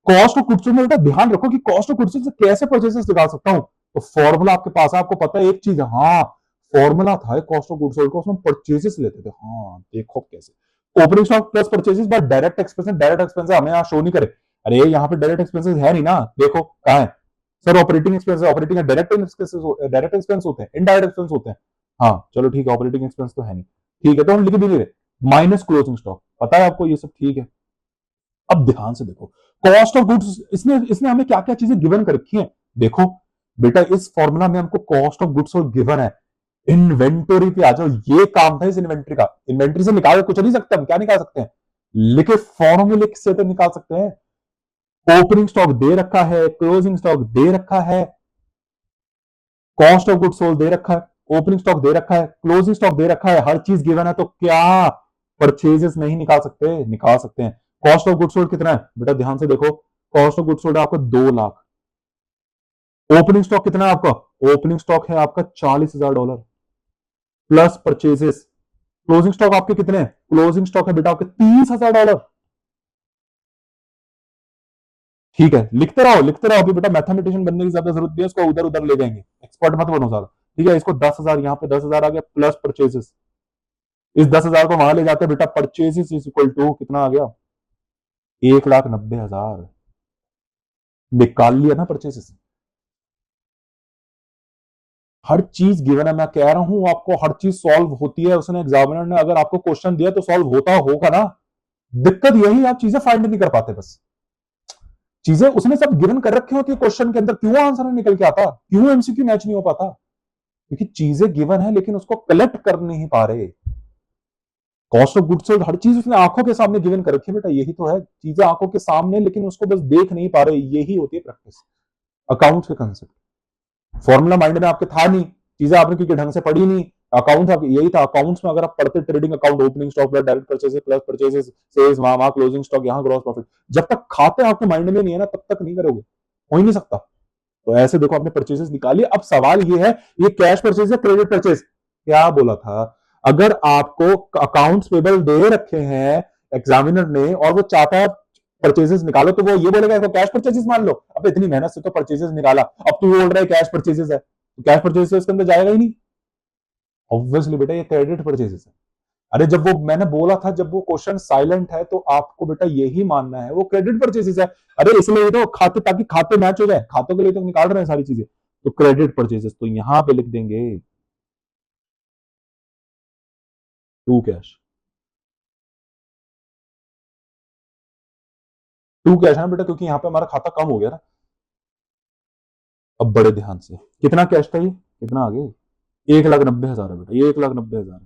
कॉस्ट ऑफ गुड्स में बेटा ध्यान रखो कि कॉस्ट ऑफ गुड्स से कैसे परचेजेस निकाल सकता हूं, तो फॉर्मूला आपके पास है, आपको पता है एक चीज, हाँ फॉर्मूला था कॉस्ट ऑफ गुड्स सोल्ड का, उसमें परचेजेस लेते थे। हाँ देखो कैसे, opening stock plus purchases by direct expense. Direct expense हमें यहाँ शो नहीं करे, अरे यहाँ पे डायरेक्ट एक्सपेंसेस है नहीं ना, देखो कहाँ है sir, operating expense, operating direct expenses, direct expense होते हैं, इनडायरेक्ट एक्सपेंस होते हैं। हाँ चलो ठीक है, ऑपरेटिंग एक्सपेंस तो है नहीं, ठीक है, तो हम लिख भी नहीं रहे, माइनस क्लोजिंग स्टॉक, पता है आपको ये सब, ठीक है। अब ध्यान से देखो कॉस्ट ऑफ गुड्स, इसने इसने हमें क्या क्या चीजें गिवन कर रखी हैं। देखो बेटा इस फॉर्मूला में हमको कॉस्ट ऑफ गुड्स और गिवन है। इन्वेंटरी पे आ जाओ, ये काम था इस इन्वेंटरी का, इन्वेंटरी से निकाल कुछ नहीं सकते हम, क्या निकाल सकते हैं, लिखे फॉर्मूले से तो निकाल सकते हैं। ओपनिंग स्टॉक दे रखा है, क्लोजिंग स्टॉक दे रखा है, कॉस्ट ऑफ गुड सोल्ड दे रखा है, ओपनिंग स्टॉक दे रखा है, क्लोजिंग स्टॉक दे रखा है, हर चीज गिवन है, तो क्या परचेजेस नहीं निकाल सकते? निकाल सकते हैं। कॉस्ट ऑफ गुड सोल्ड कितना है बेटा, ध्यान से देखो, कॉस्ट ऑफ गुड सोल्ड आपका 2 लाख। ओपनिंग स्टॉक कितना है आपका? ओपनिंग स्टॉक है आपका $40,000 प्लस परचेजेस। क्लोजिंग स्टॉक आपके कितने हैं? क्लोजिंग स्टॉक है बेटा आपके $30,000। ठीक है, लिखते रहो लिखते रहो। अभी बेटा मैथमेटिशियन बनने की ज्यादा जरूरत नहीं है, उसको उधर उधर ले जाएंगे, एक्सपर्ट मत बनो ज्यादा। ठीक है, इसको 10,000, यहाँ पे 10,000 आ गया प्लस परचेजेस। इस 10,000 को वहां ले जाते बेटा, परचेजेस इज इक्वल टू कितना आ गया? 1,90,000। निकाल लिया ना परचेजेस। हर चीज गिवन है, मैं कह रहा हूं आपको, हर चीज सॉल्व होती है। उसने एग्जामिनर ने अगर आपको क्वेश्चन दिया तो सॉल्व होता होगा ना। दिक्कत यही, आप चीजें फाइंड नहीं कर पाते बस। चीजें उसने सब गिवन कर रखी होती है क्वेश्चन के अंदर, क्यों आंसर नहीं निकल के आता? क्यों एमसीक्यू मैच नहीं हो पाता? क्योंकि चीजें गिवन है लेकिन उसको कलेक्ट कर नहीं पा रहे। कॉस्ट ऑफ गुड्स सोल्ड हर चीज उसने आंखों के सामने गिवन कर रखी है बेटा, यही तो है। चीजें आंखों के सामने लेकिन उसको बस देख नहीं पा रहे, यही होती है प्रैक्टिस। अकाउंट्स के कंसेप्ट, फॉर्मूला माइंड में आपके था नहीं, चीजें आपने क्योंकि ढंग से पढ़ी नहीं। अकाउंट्स यही था, अकाउंट्स में अगर आप पढ़ते trading account, opening stock plus direct purchases plus purchases, sales वहां क्लोजिंग स्टॉक, यहाँ ग्रॉस प्रॉफिट, जब तक खाते आपके माइंड में नहीं है ना तब तक नहीं करोगे, हो ही नहीं सकता। तो ऐसे देखो आपने परचेजेस निकाली। अब सवाल ये है, ये कैश परचेज है क्रेडिट परचेज? क्या बोला था, अगर आपको अकाउंट्स पेबल दे रखे हैं एग्जामिनर ने और वो चाहता है परचेजेस निकालो, तो वो ये बोलेगा इसको कैश परचेजेस मान लो। अब इतनी मेहनत से तो परचेजेस निकाला, अब तू बोल रहा है कैश परचेजेस है, तो कैश परचेजेस इसके अंदर जाएगा ही नहीं। ऑब्वियसली बेटा ये क्रेडिट परचेजेस है। अरे जब वो मैंने बोला था, जब वो क्वेश्चन साइलेंट है तो आपको बेटा यही मानना है वो क्रेडिट परचेजेस है। अरे इसलिए तो खाते, ताकि खाते मैच हो जाए, खातों के लिए तो निकाल रहे हैं सारी चीजें, तो क्रेडिट परचेजेस। तो यहां पे लिख देंगे टू कैश। टू कैश है ना बेटा, क्योंकि यहां पे हमारा खाता कम हो गया ना। अब बड़े ध्यान से, कितना कैश था ये, कितना आ गया? 1,90,000 है बेटा, 1,90,000,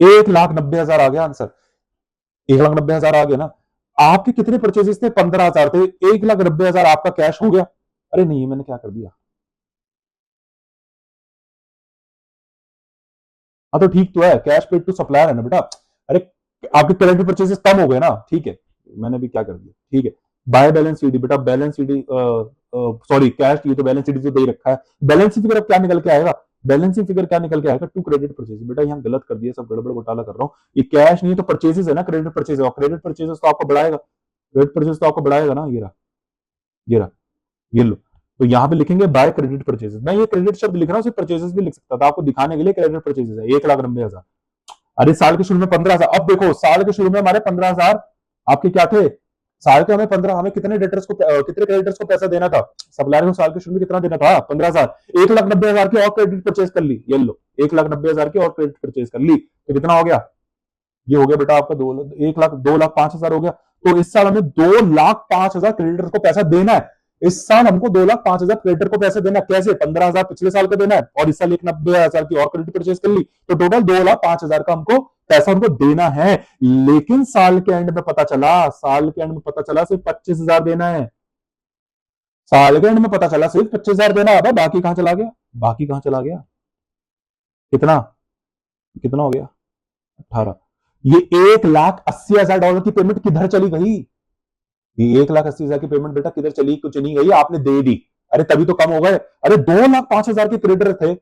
1,90,000 आ गया आंसर। 1,90,000 आ गया ना। आपके कितने परचेजेस थे? 15,000 थे। 1,90,000 आपका कैश हो गया। अरे नहीं, मैंने क्या कर दिया? हाँ तो ठीक तो है, कैश पेड टू सप्लायर है ना बेटा। अरे आपके क्रेडिट परचेजेस कम हो गए ना, ठीक है, मैंने भी क्या कर दिया, ठीक है। बाय बैलेंस सीडी बेटा, बैलेंस सीडी, सॉरी कैश, ये तो बैलेंस सीडी से दे ही रखा है। बैलेंस फिगर अब क्या निकल के आएगा? बैलेंसिंग फिगर क्या निकल के आएगा? To credit purchase. बेटा यहाँ गलत कर दिया, सब गड़बड़ घोटाला कर रहा हूँ। ये कैश नहीं तो परचेजेस है ना, क्रेडिट परचेज, और क्रेडिट परचेजेस तो आपको बढ़ाएगा, क्रेडिट परचेज तो आपको बढ़ाएगा ना। ये रहा, ये रहा, ये लो। तो यहाँ पे लिखेंगे बाय क्रेडिट परचेजेस। मैं ये क्रेडिट शब्द लिख रहा हूँ, सिर्फ परचेजेस भी लिख सकता था, आपको दिखाने के लिए क्रेडिट परचेजेस है 1,90,000। अरे साल के शुरू में 15,000, अब देखो साल के शुरू में हमारे 15,000 आपके क्या थे? साल के हमें 15, हमें कितने डेटर्स को, कितने क्रेडिटर्स को पैसा देना था? सप्लायर को साल के शुरू में कितना देना था? 15,000। 1,90,000 की और क्रेडिट परचेज कर ली, ये लो, 1,90,000 की और क्रेडिट परचेज कर ली, तो कितना हो गया? ये हो गया बेटा आपका 2,05,000 हो गया। तो इस साल हमें 2,05,000 क्रेडिटर को पैसा देना है। इस साल हमको 2,05,000 क्रेडिटर को पैसा देना है। कैसे? 15,000 पिछले साल का देना है और इस साल 1,90,000 की और क्रेडिट परचेज कर ली, तो टोटल 2,05,000 का हमको पैसा उनको देना है। लेकिन साल के एंड में पता चला, साल के एंड में पता चला सिर्फ 25,000 देना है। साल के एंड में पता चला सिर्फ 25,000 देना है। बाकी कहां चला गया? बाकी कहां चला गया? कितना, कितना हो गया? 18। ये $1,80,000 की पेमेंट किधर चली गई? ये 1,80,000 की पेमेंट बेटा किधर चली? कुछ नहीं गई, आपने दे दी। अरे तभी तो कम हो गए। अरे 2,05,000 के क्रेडिटर थे,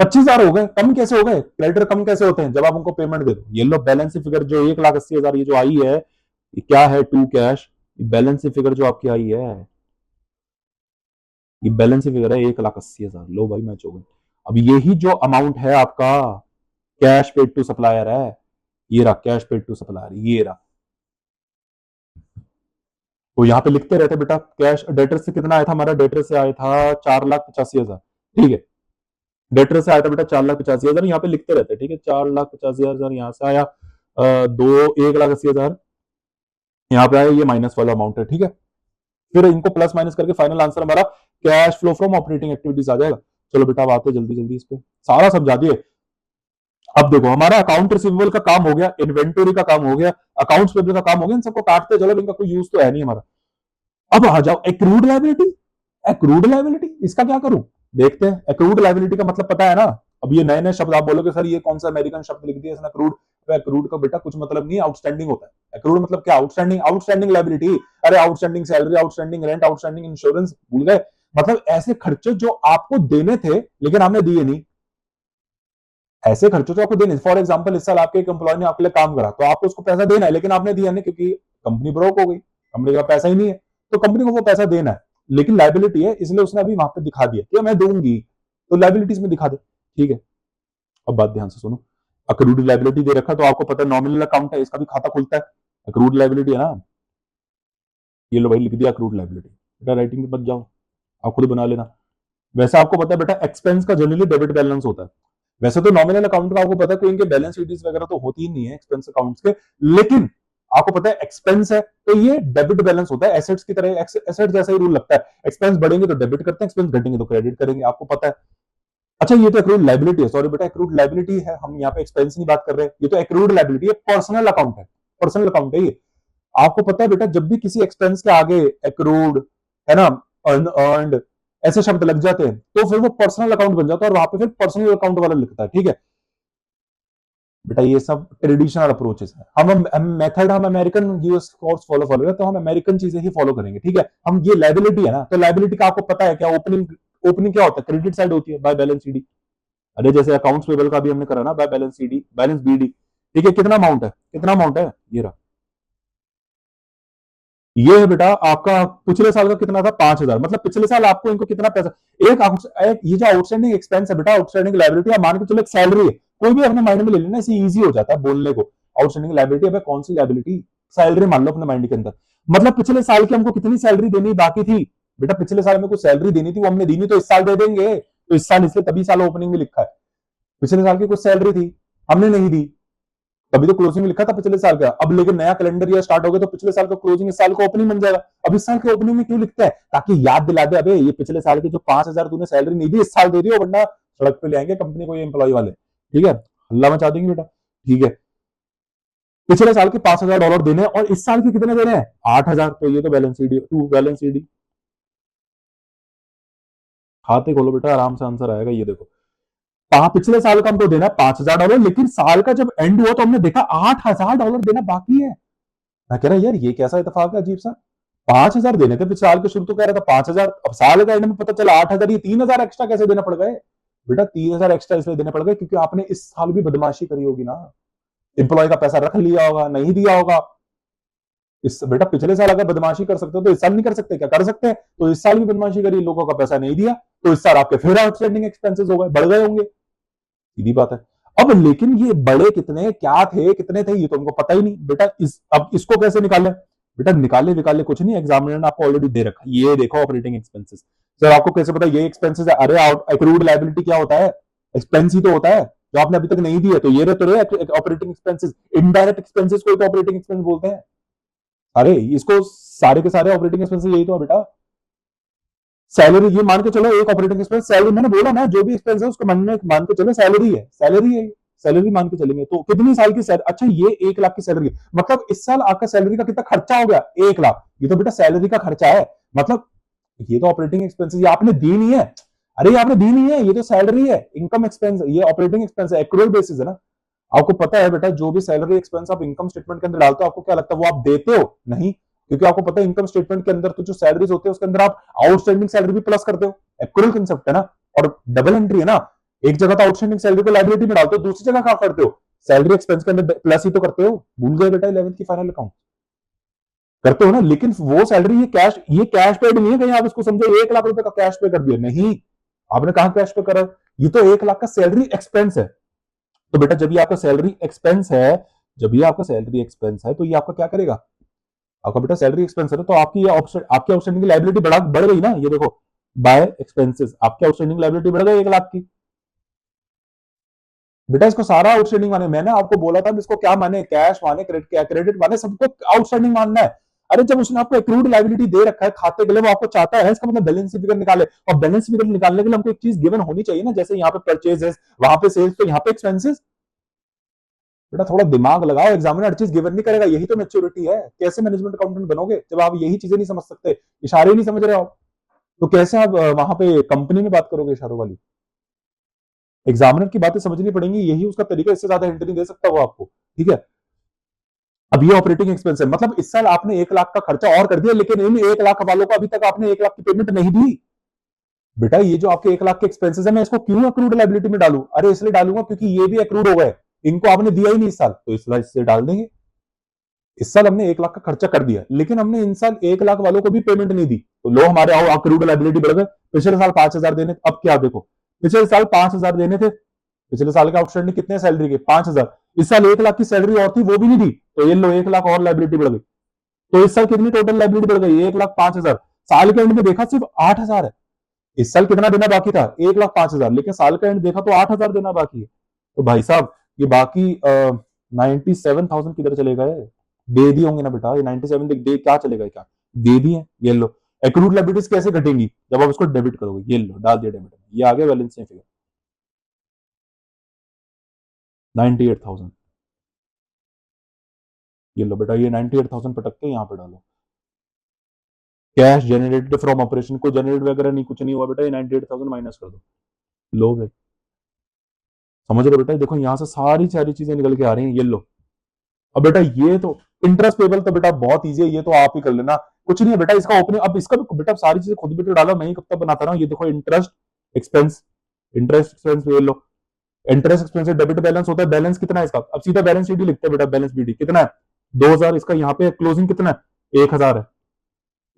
25,000 हो गए। कम कैसे हो गए? क्रेडिटर कम कैसे होते हैं? जब आप उनको पेमेंट दे दो। ये लो बैलेंस फिगर जो 1,80,000 ये जो आई है, ये क्या है? To cash. बैलेंस फिगर जो आपकी आई है, ये बैलेंस फिगर है 1,80,000। लो भाई मैच हो गए। अब यही जो अमाउंट है आपका कैश पेड टू सप्लायर है, ये रहा कैश पेड टू सप्लायर, ये रहा। तो यहाँ पे लिखते रहते बेटा, कैश डेटर से कितना आया था हमारा? डेटर से आया था 4,85,000, ठीक है। डेटर से आया था बेटा 4,85,000, यहाँ पे लिखते रहते, ठीक है। 4,85,000 यहाँ से आया, 1,80,000 यहाँ पे आया, ये माइनस वाला अमाउंट है, ठीक है। फिर इनको प्लस माइनस करके फाइनल आंसर हमारा cash flow from operating activities आ जाएगा। चलो बेटा अब आते जल्दी जल्दी इस पे, सारा समझा दिए। अब देखो हमारा अकाउंट रिसीवेबल का काम हो गया, इन्वेंटरी का काम हो गया, अकाउंट्स पेबल का काम हो गया, इन सबको काटते चलो, इनका कोई यूज तो है नहीं हमारा। अब आ जाओ एक्रूड लायबिलिटी। एक्रूड लायबिलिटी इसका क्या करूं? देखते हैं। एक्रूड लायबिलिटी का मतलब पता है ना? अब ये नए नए शब्द आप बोलोगे सर ये कौन सा अमेरिकन शब्द लिख दिया इसने एक्रूड। एक्रूड का बेटा कुछ मतलब नहीं, आउटस्टैंडिंग होता है। एक्रूड मतलब क्या? Outstanding, outstanding liability. अरे outstanding salary, outstanding rent, outstanding insurance, भूल गए? मतलब ऐसे खर्चे जो आपको देने थे लेकिन आपने दिए नहीं। ऐसे खर्चे जो आपको देने, फॉर एग्जाम्पल इस साल आपके एक एम्प्लॉय ने आपके लिए काम करा तो आपको उसको पैसा देना है लेकिन आपने दिया नहीं क्योंकि कंपनी ब्रोक हो गई, कंपनी का पैसा ही नहीं है, तो कंपनी को वो पैसा देना है लेकिन लाइबिलिटी है इसलिए उसने अभी वहां पे दिखा दिया कि मैं दूंगी, तो लाइबिलिटीज में दिखा दे। ठीक है, अब बात ध्यान से सुनो। अक्रूड लाइबिलिटी दे रखा तो आपको पता है नॉमिनल अकाउंट है, इसका भी खाता खुलता है। अक्रूड लाइबिलिटी है ना, ये लो भाई लिख दिया अक्रूड लाइबिलिटी। बेटा राइटिंग में मत जाओ, आप खुद बना लेना। वैसे आपको पता है बेटा एक्सपेंस का जनरली डेबिट बैलेंस होता है। वैसे तो नॉमिनल अकाउंट का आपको पता है कोई इनके बैलेंस शीट्स वगैरह तो होती ही नहीं है एक्सपेंस अकाउंट्स के, लेकिन आपको पता है एक्सपेंस है तो ये डेबिट बैलेंस होता है, एसेट्स की तरह। एसेट जैसा ही रूल लगता है, एक्सपेंस बढ़ेंगे तो डेबिट करते हैं, एक्सपेंस घटेंगे तो क्रेडिट करेंगे, आपको पता है। अच्छा ये तो एक्रूड लाइबिलिटी है, सॉरी बेटा एक्रूड लाइबिलिटी है, हम यहाँ पे एक्सपेंस नहीं बात कर रहे हैं, ये तो एक्रूड लाइबिलिटी है, पर्सनल अकाउंट है, पर्सनल अकाउंट है ये। आपको पता है बेटा जब भी किसी एक्सपेंस के आगे एक्रूड है ना, अर्नड ऐसे शब्द लग जाते हैं तो फिर वो पर्सनल अकाउंट बन जाता है और वहां पे फिर पर्सनल अकाउंट वाला लिखता है। ठीक है बेटा, ये सब ट्रेडिशनल अप्रोचेस है। हम मेथड हम American US course follow follow तो हम अमेरिकन चीजें ही फॉलो करेंगे। ठीक है, हम ये लाइबिलिटी है ना, तो लाइबिलिटी का आपको पता है क्या? ओपनिंग, ओपनिंग क्या होता है? क्रेडिट साइड होती है बाय बैलेंस सीडी। अरे जैसे अकाउंट्स पेबल का भी हमने करा ना by balance CD, balance BD. ठीक है, कितना अमाउंट है? कितना अमाउंट है? ये रहा, ये है बेटा आपका पिछले साल का कितना था? 5,000। मतलब पिछले साल आपको इनको कितना पैसा, एक ये जो आउटस्टैंडिंग एक्सपेंस है बेटा, आउटस्टैंडिंग लाइबिलिटी, आप मान के चलो एक सैलरी है, कोई भी अपने माइंड में ले लेना, इसे इजी हो जाता है बोलने को। आउटस्टैंडिंग लाइबिलिटी है कौन सी लाइबिलिटी? सैलरी मान लो अपने माइंड के अंदर। मतलब पिछले साल की हमको कितनी सैलरी देनी बाकी थी? बेटा पिछले साल में कुछ सैलरी देनी थी, वो हमने दी नहीं, तो इस साल दे देंगे। तो इस साल इसलिए तभी साल ओपनिंग में लिखा है, पिछले साल की कुछ सैलरी थी हमने नहीं दी, तभी तो क्लोजिंग में लिखा था पिछले साल का। अब लेकिन नया कैलेंडर ईयर स्टार्ट हो गया तो पिछले साल का क्लोजिंग इस साल का ओपनिंग बन जाएगा। अब इस साल के ओपनिंग में क्यों लिखता है? ताकि याद दिला दे, अबे ये पिछले साल की जो 5,000 तूने सैलरी नहीं दी इस साल दे दियो, वरना सड़क पे ले आएंगे कंपनी को ये एम्प्लॉय वाले। ठीक है, हल्ला मचा देंगे बेटा। ठीक है, पिछले साल के $5,000 देने और इस साल के कितने देने हैं? 8,000। तो ये तो balance sheet, to balance sheet. खाते खोलो बेटा, आराम से आंसर आएगा। ये देखो पिछले साल का हमको देना $5,000, लेकिन साल का जब एंड हुआ तो हमने देखा $8,000 देना बाकी है। मैं कह रहा यार ये कैसा इतफाक है अजीब सा, 5,000 देने थे पिछले साल के शुरू तो कह रहा था 5,000, अब साल के एंड में पता चला 8,000, ये 3,000 एक्स्ट्रा कैसे देना पड़ गए? बेटा 3,000 एक्स्ट्रा इसलिए देने पड़ गए क्योंकि आपने इस साल भी बदमाशी करी होगी ना, एम्प्लॉय का पैसा रख लिया होगा, नहीं दिया होगा। इस बेटा पिछले साल अगर बदमाशी कर सकते हो तो इस साल नहीं कर सकते क्या? कर सकते हैं, तो इस साल भी बदमाशी करी, लोगों का पैसा नहीं दिया, तो इस साल आपके फिर आउटस्टैंडिंग एक्सपेंसेस हो गए, बढ़ गए होंगे, सीधी बात है। अब लेकिन ये बड़े कितने क्या थे, कितने थे, ये तो हमको पता ही नहीं बेटा। अब इसको कैसे निकालें? बेटा निकाले विकाले कुछ नहीं, एग्जामिनर ने आपको ऑलरेडी दे रखा, ये देखो ऑपरेटिंग एक्सपेंसेस। सर आपको कैसे पता ये एक्सपेंसेस है? अरे एक्रूड लायबिलिटी क्या होता है? एक्सपेंस ही तो होता है जो आपने अभी तक नहीं दिया, तो ये रहे तो रहे ऑपरेटिंग एक्सपेंसेस। इनडायरेक्ट एक्सपेंसेस को तो ऑपरेटिंग एक्सपेंस बोलते हैं। अरे इसको सारे के सारे ऑपरेटिंग एक्सपेंसेस यही तो है बेटा। सैलरी ये मान के चलो एक ऑपरेटिंग एक्सपेंस, सैलरी मैंने बोला ना, जो भी एक्सपेंस है उसको मान के चलो सैलरी है, सैलरी है, सैलरी मान के चलेंगे। तो कितनी साल की सैलरी? अच्छा ये 1 लाख की सैलरी, मतलब इस साल आपका सैलरी का कितना खर्चा हो गया? 1 लाख। ये तो बेटा सैलरी का खर्चा है, मतलब ये तो ऑपरेटिंग एक्सपेंसेस, ये आपने दी नहीं है। अरे ये आपने दी नहीं है, ये तो सैलरी है, इनकम एक्सपेंस, ये ऑपरेटिंग एक्सपेंस है, एक्रूअल बेसिस है ना। आपको पता है बेटा जो भी सैलरी एक्सपेंस आप इनकम स्टेटमेंट के अंदर डालते हो, आपको क्या लगता है वो आप देते हो? नहीं, क्योंकि आपको पता है इनकम स्टेटमेंट के अंदर तो जो सैलरीज होते हैं उसके अंदर आप आउटस्टैंडिंग सैलरी भी प्लस करते हो, एक्रूअल कांसेप्ट है ना, और डबल एंट्री है ना। एक जगह तो आउटस्टैंडिंग सैलरी को लायबिलिटी में डालते हो, दूसरी जगह क्या करते हो? सैलरी एक्सपेंस के अंदर प्लस ही तो करते हो। भूल गए बेटा 11th की फाइनल अकाउंट करते हो ना, लेकिन वो सैलरी ये कैश पेड नहीं है कहीं आप इसको समझो 1 लाख रुपए का कैश पे कर दिया, नहीं, आपने कहा कैश पे करा? ये तो 1 लाख का सैलरी एक्सपेंस है। तो बेटा जब ये आपका सैलरी एक्सपेंस है, जब ये आपका सैलरी एक्सपेंस है तो ये आपका क्या करेगा? आपका बेटा सैलरी एक्सपेंस है ना, तो आपकी आपकी आउटस्टैंडिंग लायबिलिटी बढ़ गई ना। ये देखो बाय एक्सपेंसेस आपकी आउटस्टैंडिंग लायबिलिटी बढ़ गई 1 लाख की। बेटा इसको सारा आउटस्टैंडिंग माने, मैंने आपको बोला था इसको क्या माने, कैश माने, क्रेडिट माने, सबको आउटस्टैंडिंग मानना है। अरे जब उसने आपको एक्रूड लायबिलिटी दे रखा है खाते के लिए, वो आपको चाहता है, इसका मतलब बैलेंस फिगर निकाले, और बैलेंस फिगर निकालने के लिए हमको एक चीज गिवन होनी चाहिए ना, जैसे यहाँ पे परचेजेस, वहां पे सेल्स, तो यहाँ पे एक्सपेंसेस। बेटा थोड़ा दिमाग लगाओ, एग्जामिनर हर चीज गिवन नहीं करेगा, यही तो मैच्योरिटी है। कैसे मैनेजमेंट अकाउंटेंट बनोगे जब आप यही चीजें नहीं समझ सकते, इशारे नहीं समझ रहे हो आप, तो कैसे आप वहां पे कंपनी में बात करोगे इशारों वाली। एग्जामिनर की बातें समझनी पड़ेंगी, यही उसका तरीका, इससे ज्यादा हिंट नहीं दे सकता वो आपको, ठीक है। अब ये ऑपरेटिंग एक्सपेंस है, मतलब इस साल आपने 1 लाख का खर्चा और कर दिया, लेकिन इन 1 लाख वालों को अभी तक आपने 1 लाख की पेमेंट नहीं दी। बेटा ये जो आपके 1 लाख के एक्सपेंसेस है, मैं इसको क्यों अक्रूड लायबिलिटी में डालूं? अरे इसलिए डालूंगा क्योंकि ये भी अक्रूड हो गए, इनको आपने दिया ही नहीं इस साल, तो इस साल इससे डाल देंगे। इस साल हमने 1 लाख का खर्चा कर दिया, लेकिन हमने इन साल 1 लाख वालों को भी पेमेंट नहीं दी, तो लो हमारे आओ अक्रूड लायबिलिटी बढ़ गए। पिछले साल 5,000 देने, अब क्या देखो, पिछले साल 5,000 देने थे, पिछले साल के आउटस्टैंडिंग कितने सैलरी के 5,000, इस साल 1 लाख की सैलरी और थी वो भी नहीं दी, तो ये लो 1 लाख और लायबिलिटी बढ़ गई। तो इस साल कितनी टोटल लायबिलिटी बढ़ गई? 1,05,000। साल के एंड में देखा सिर्फ 8,000 है। इस साल कितना देना बाकी था? 1,05,000, लेकिन साल का एंड देखा तो 8,000 देना बाकी है। तो भाई साहब ये बाकी 97,000 किधर चले गए? दे दिए होंगे ना बेटा, ये 97 दे क्या चलेगा, क्या दे दिए? ये लो। एक्रूड लायबिलिटीज कैसे घटेंगी जब आप इसको डेबिट करोगे? ये लो डाल दिया डेबिट में, ये आ गया बैलेंस फिगर 98,000। ये लो बेटा, ये 98,000 पटक के यहाँ पे डालो। कैश जनरेटेड फ्रॉम ऑपरेशन, को जनरेट वगैरह नहीं, कुछ नहीं हुआ बेटा, ये 98,000 माइनस कर दो। लो भाई, समझ रहे बेटा? देखो यहाँ से सारी सारी चीजें निकल के आ रही हैं, ये लो। अब बेटा ये तो इंटरेस्ट पेबल तो बेटा बहुत इजी है, ये तो आप ही कर लेना, कुछ नहीं है बेटा इसका ओपनिंग। अब इसका भी बेटा सारी चीजें खुद बेटा डालो, मैं ही कब तक बनाता रहा हूँ। ये देखो इंटरेस्ट एक्सपेंस, इंटरेस्ट एक्सपेंस ये लो, इंटरेस्ट एक्सपेंस डेबिट बैलेंस होता है, बैलेंस कितना है इसका? अब सीधा बैलेंस शीट ही लिखते हैं बेटा, बैलेंस बीडी कितना है? 2,000। इसका यहाँ पे क्लोजिंग कितना है? 1,000 है।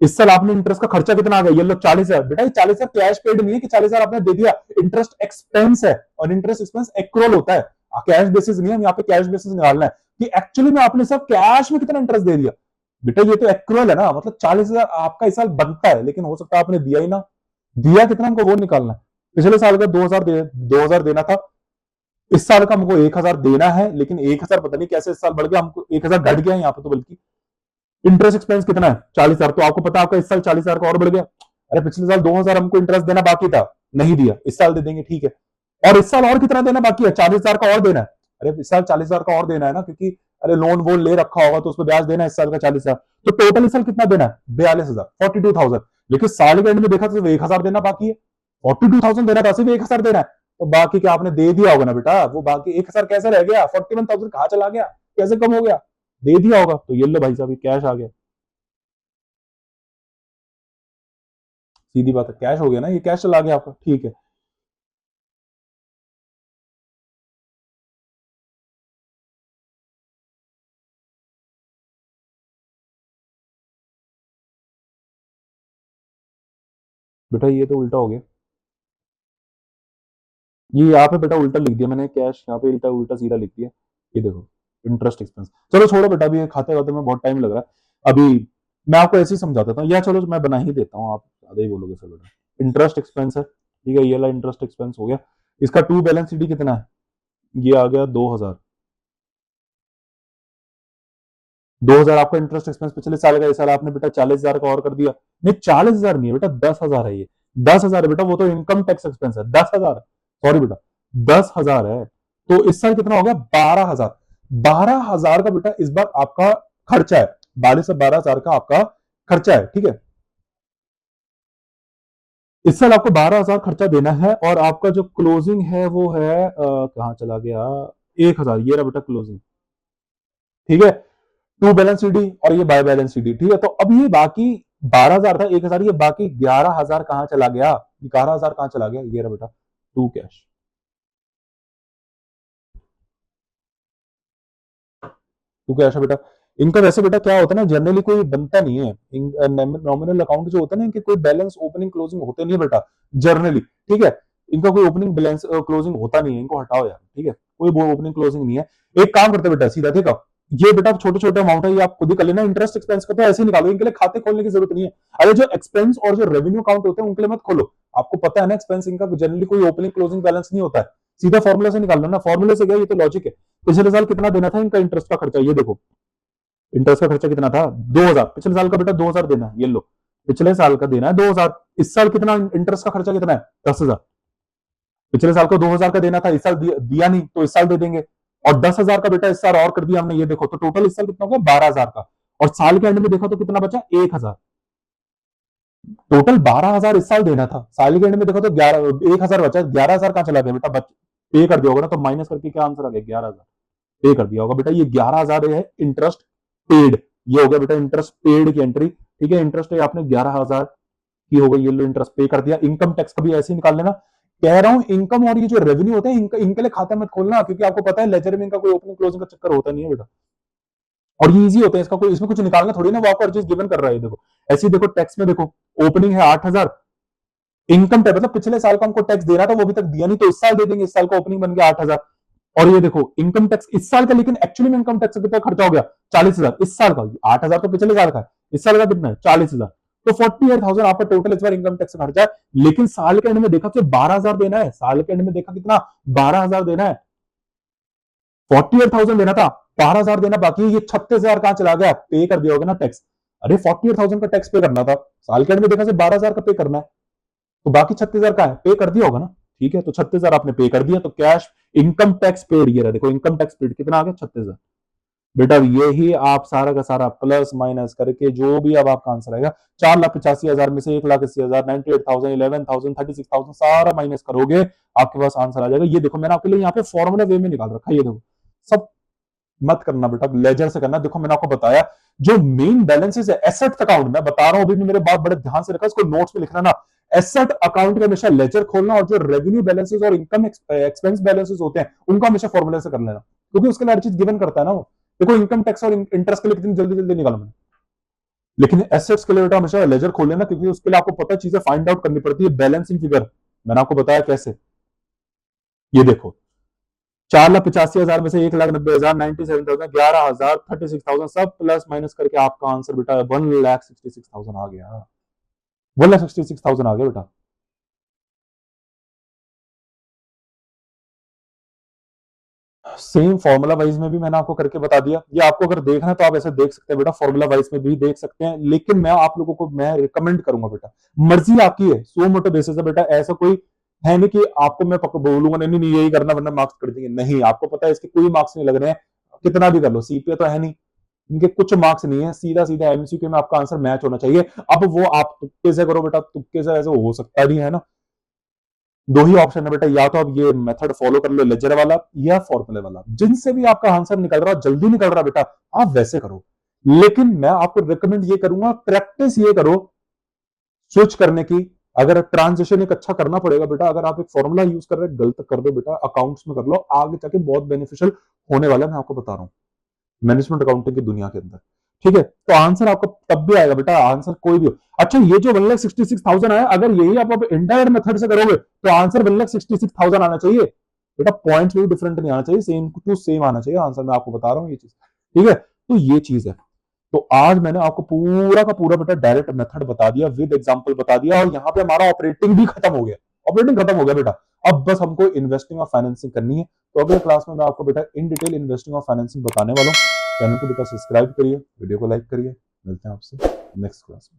इस साल आपने इंटरेस्ट का खर्चा कितना आ गया? ये लो 40,000। बेटा ये 40,000 कैश पेड नहीं है कि 40,000 आपने दे दिया, इंटरेस्ट एक्सपेंस है, और इंटरेस्ट एक्सपेंस एक्रोल होता है, कैश बेसिस नहीं है। हम यहाँ पे कैश बेसिस निकालना है कि एक्चुअली में आपने सब कैश में कितना इंटरेस्ट दे दिया। बेटा ये तो एक्रोल है ना, मतलब 40,000 आपका इस साल बनता है, लेकिन हो सकता है आपने दिया ही ना। दिया कितना हमको वो निकालना है। पिछले साल का 2,000 देना था, इस साल का हमको 1,000 देना है, लेकिन 1,000 पता नहीं कैसे इस साल बढ़ गया, हमको 1,000 घट गया यहाँ पे तो। बल्कि इंटरेस्ट एक्सपेंस कितना है? 40,000। तो आपको पता है आपका इस साल 40,000 का और बढ़ गया। अरे पिछले साल 2,000 हमको इंटरेस्ट देना बाकी था, नहीं दिया, इस साल दे देंगे, ठीक है। और इस साल और कितना देना बाकी है? 40,000 का और देना है। अरे इस साल 40,000 का और देना है ना, क्योंकि अरे लोन वोन ले रखा होगा तो उस पर ब्याज देना है इस साल का 40,000। तो टोटल इस साल कितना देना है? 42,000, 42,000। लेकिन साल के एंड में देखा तो सिर्फ 1,000 देना बाकी है। 42,000 देना था, सिर्फ 1,000 देना है, तो बाकी क्या आपने दे दिया होगा ना बेटा। वो बाकी 1,000 कैसे रह गया? 41,000 कहां चला गया, कैसे कम हो गया? दे दिया होगा। तो ये लो भाई साहब, कैश आ गया, सीधी बात है, कैश हो गया ना, ये कैश चला गया आपका, ठीक है। बेटा ये तो उल्टा हो गया, ये यहाँ पे बेटा उल्टा लिख दिया मैंने, कैश यहाँ पे उल्टा उल्टा सीधा लिख दिया। ये देखो इंटरेस्ट एक्सपेंस, चलो छोड़ो बेटा, अभी खाते खाते में बहुत टाइम लग रहा है। अभी मैं आपको ऐसे ही समझा देता हूँ, या चलो मैं बना ही देता हूँ, आप ज्यादा ही बोलोगे सर बेटा। इंटरेस्ट एक्सपेंस है, ठीक है, ये वाला इंटरेस्ट एक्सपेंस हो गया। इसका टू बैलेंस शीट कितना है? ये आ गया 2,000। 2,000 आपका इंटरेस्ट एक्सपेंस पिछले साल का, इस साल आपने बेटा 40,000 का और कर दिया। नहीं 40,000 नहीं है बेटा, 10,000 है ये, 10,000 है बेटा, वो तो इनकम टैक्स एक्सपेंस है। 10,000, सॉरी बेटा 10,000 है। तो इस साल कितना हो गया? 12,000। 12,000 का बेटा इस बार आपका खर्चा है, 12 से 12,000 का आपका खर्चा है, ठीक है। इस साल आपको 12,000 खर्चा देना है, और आपका जो क्लोजिंग है वो है कहां चला गया? 1,000। ये रहा बेटा क्लोजिंग, ठीक है। टू बैलेंस सीडी और ये बाय बैलेंस सीडी, ठीक है। तो अब ये बाकी 12,000 था, 1,000, ये बाकी 11,000 कहां चला गया? 11,000 कहां चला गया? ये रहा बेटा टू कैश, टू कैश है बेटा। इनका वैसे बेटा क्या होता है ना, जनरली कोई बनता नहीं है नॉमिनल अकाउंट जो होता है ना, इनके कोई बैलेंस ओपनिंग क्लोजिंग होते नहीं है बेटा जनरली, ठीक है। इनका कोई ओपनिंग बैलेंस क्लोजिंग होता नहीं है, इनको हटाओ यार, ठीक है, कोई ओपनिंग क्लोजिंग नहीं है। एक काम करते बेटा सीधा, ठीक है, ये बेटा छोटे छोटे अमाउंट है, ये आप खुद ही कर लेना। इंटरेस्ट एक्सपेंस का तो ऐसे ही निकालो, इनके लिए खाते खोलने की जरूरत नहीं है। अरे जो एक्सपेंस और जो रेवेन्यू अकाउंट होते हैं उनके लिए मत खोलो, आपको पता है ना एक्सपेंस इनका जनरली कोई ओपनिंग क्लोजिंग बैलेंस नहीं होता है। सीधा फॉर्मूला से निकाल लो ना, फॉर्मूले से क्या, ये तो लॉजिक है। पिछले साल कितना देना था इनका इंटरेस्ट का खर्चा? ये देखो इंटरेस्ट का खर्चा कितना था? 2,000। पिछले साल का बेटा 2,000 देना है, ये लो पिछले साल का देना है 2,000। इस साल कितना इंटरेस्ट का खर्चा कितना है? 10,000। पिछले साल को 2,000 का देना था, इस साल दिया नहीं, तो इस साल दे देंगे। और 10,000 का बेटा इस साल और कर दिया हमने, ये देखो तो टोटल इस साल कितना हो गया 12,000 का, और साल के एंड में देखा तो कितना बचा 1,000। टोटल 12,000 इस साल देना था, साल के एंड में देखो तो 1,000 बचा, 11,000 कहां चला गया बेटा, पे कर दिया होगा ना, तो माइनस करके क्या आंसर आ गया 11,000 पे कर दिया होगा बेटा। ये 11,000 है इंटरेस्ट पेड, ये हो गया बेटा इंटरेस्ट पेड की एंट्री। ठीक है, इंटरेस्ट है आपने 11,000 की हो गई, ये लो इंटरेस्ट पे कर दिया। इनकम टैक्स का भी ऐसे ही निकाल लेना, कह रहा हूं इनकम और ये जो रेवेन्यू होते हैं इनके लिए खाता मत खोलना, क्योंकि आपको पता है लेजर में इनका कोई ओपनिंग क्लोजिंग का चक्कर होता नहीं है बेटा, और ये इजी होते हैं, इसका कोई इसमें कुछ निकालना थोड़ी ना, वो आपको हर चीज गिवन कर रहा है। देखो ऐसे ही देखो टैक्स में देखो, ओपनिंग है 8,000, इनकम टैक्स मतलब पिछले साल का हमको टैक्स देना था वो अभी तक दिया नहीं, तो इस साल दे देंगे, इस साल का ओपनिंग बन गया 8,000। और ये देखो इनकम टैक्स इस साल का, लेकिन एक्चुअली में इनकम टैक्स कितना खर्चा हो गया 40,000 इस साल का, 8,000 तो पिछले साल का है, इस साल का कितना है 40,000, तो 48,000 आपका टोटल इस बार इनकम टैक्स खर्चा है। लेकिन साल के एंड में देखा तो 12,000 देना है, साल के एंड में देखा कितना 12,000 देना है, 48,000 देना था, 12,000 देना बाकी, ये 36,000 कहां चला गया, पे कर दिया होगा ना टैक्स। अरे 48,000 का टैक्स पे करना था, साल के एंड में देखा सिर्फ 12,000 का पे करना है, तो बाकी 36,000 का है, पे कर दिया होगा ना। ठीक है, तो 36,000 आपने पे कर दिया, तो कैश इनकम टैक्स पेड, ये रहा देखो इनकम टैक्स पेड कितना आ गया 36,000। बेटा यही आप सारा का सारा प्लस माइनस करके जो भी अब आपका आंसर आएगा, 4,85,000 में से 1,80,000, 98,000, 11,000, 36,000 सारा माइनस करोगे, आपके पास आंसर आ जाएगा। ये देखो मैंने आपके लिए यहाँ पे फॉर्मूला वे में निकाल रखा है, ये देखो सब मत करना बेटा, लेजर से करना। देखो मैंने आपको बताया जो मेन बैलेंसेस है एसेट अकाउंट, मैं बता रहा हूं अभी भी, मेरे बात बड़े ध्यान से रखा, इसको नोट्स में लिखना ना, एसेट अकाउंट का हमेशा लेजर खोलना, और जो रेवेन्यू बैलेंसेस और इनकम एक्सपेंस बैलेंसेस होते हैं उनको हमेशा फॉर्मूले से कर लेना, क्योंकि उसके लिए हर चीज गिवन करता है ना वो। देखो इनकम टैक्स और इंटरेस्ट के लिए कितनी जल्दी जल्दी निकाला मैंने, लेकिन एसेट्स के लिए बेटा हमेशा लेजर खोल लेना, क्योंकि उसके लिए आपको पता चीजें फाइंड आउट करनी पड़ती है, बैलेंसिंग फिगर मैंने आपको बताया कैसे। ये देखो 4,85,000 में से 1,90,000, 97,000, 11,000, 36,000 सब प्लस माइनस करके आपका आंसर बेटा 1,66,000 आ गया, 1,66,000 आ गया बेटा। सेम फॉर्मूला वाइज में भी मैंने आपको करके बता दिया, ये आपको अगर देखना है तो आप ऐसे देख सकते हैं बेटा, फॉर्मूला वाइज में भी देख सकते हैं, लेकिन मैं आप लोगों को मैं रिकमेंड करूंगा बेटा, मर्जी आपकी है, सो मोटो बेसिस है बेटा, ऐसा कोई है नहीं कि आपको मैं बोलूंगा नहीं नहीं यही करना वरना मार्क्स कर देंगे, नहीं, आपको पता है इसके कोई मार्क्स नहीं लग रहे हैं, कितना भी कर लो, सीपीए तो है नहीं, इनके कुछ मार्क्स नहीं है, सीधा सीधा एमसीक्यू में आपका आंसर मैच होना चाहिए। अब वो आप तुक्के से करो बेटा, तुक्के से ऐसे हो सकता नहीं है ना, दो ही ऑप्शन है बेटा, या तो आप ये मेथड फॉलो कर लो लेजर वाला या फॉर्मूले वाला, जिनसे भी आपका आंसर निकल रहा जल्दी निकल रहा बेटा आप वैसे करो। लेकिन मैं आपको रिकमेंड ये करूंगा, प्रैक्टिस ये करो स्विच करने की, अगर ट्रांजिशन एक अच्छा करना पड़ेगा बेटा, अगर आप एक फॉर्मूला यूज कर रहे गलत कर दो बेटा, अकाउंट्स में कर लो, आगे जाके बहुत बेनिफिशियल होने वाला है, मैं आपको बता रहा हूं मैनेजमेंट अकाउंटिंग की दुनिया के अंदर। ठीक है, तो आंसर आपका तब भी आएगा बेटा, आंसर कोई भी हो। अच्छा ये जो 1,66,000 आया, अगर यही आप इंटायर मेथड से करोगे तो आंसर 1,66,000 आना चाहिए बेटा, पॉइंट्स में भी डिफरेंट नहीं आना चाहिए, सेम टू सेम आना चाहिए आंसर, मैं आपको बता रहा हूँ ये चीज। ठीक है, तो ये चीज है, तो आज मैंने आपको पूरा का पूरा बेटा डायरेक्ट मेथड बता दिया, विद एग्जांपल बता दिया, और यहाँ पे हमारा ऑपरेटिंग भी खत्म हो गया, ऑपरेटिंग खत्म हो गया बेटा, अब बस हमको इन्वेस्टिंग और फाइनेंसिंग करनी है। तो अगले क्लास में मैं आपको बेटा इन डिटेल इन्वेस्टिंग और फाइनेंसिंग बताने वाला हूँ। चैनल को बेटा सब्सक्राइब करिए, वीडियो को लाइक करिए, मिलते हैं आपसे नेक्स्ट क्लास में।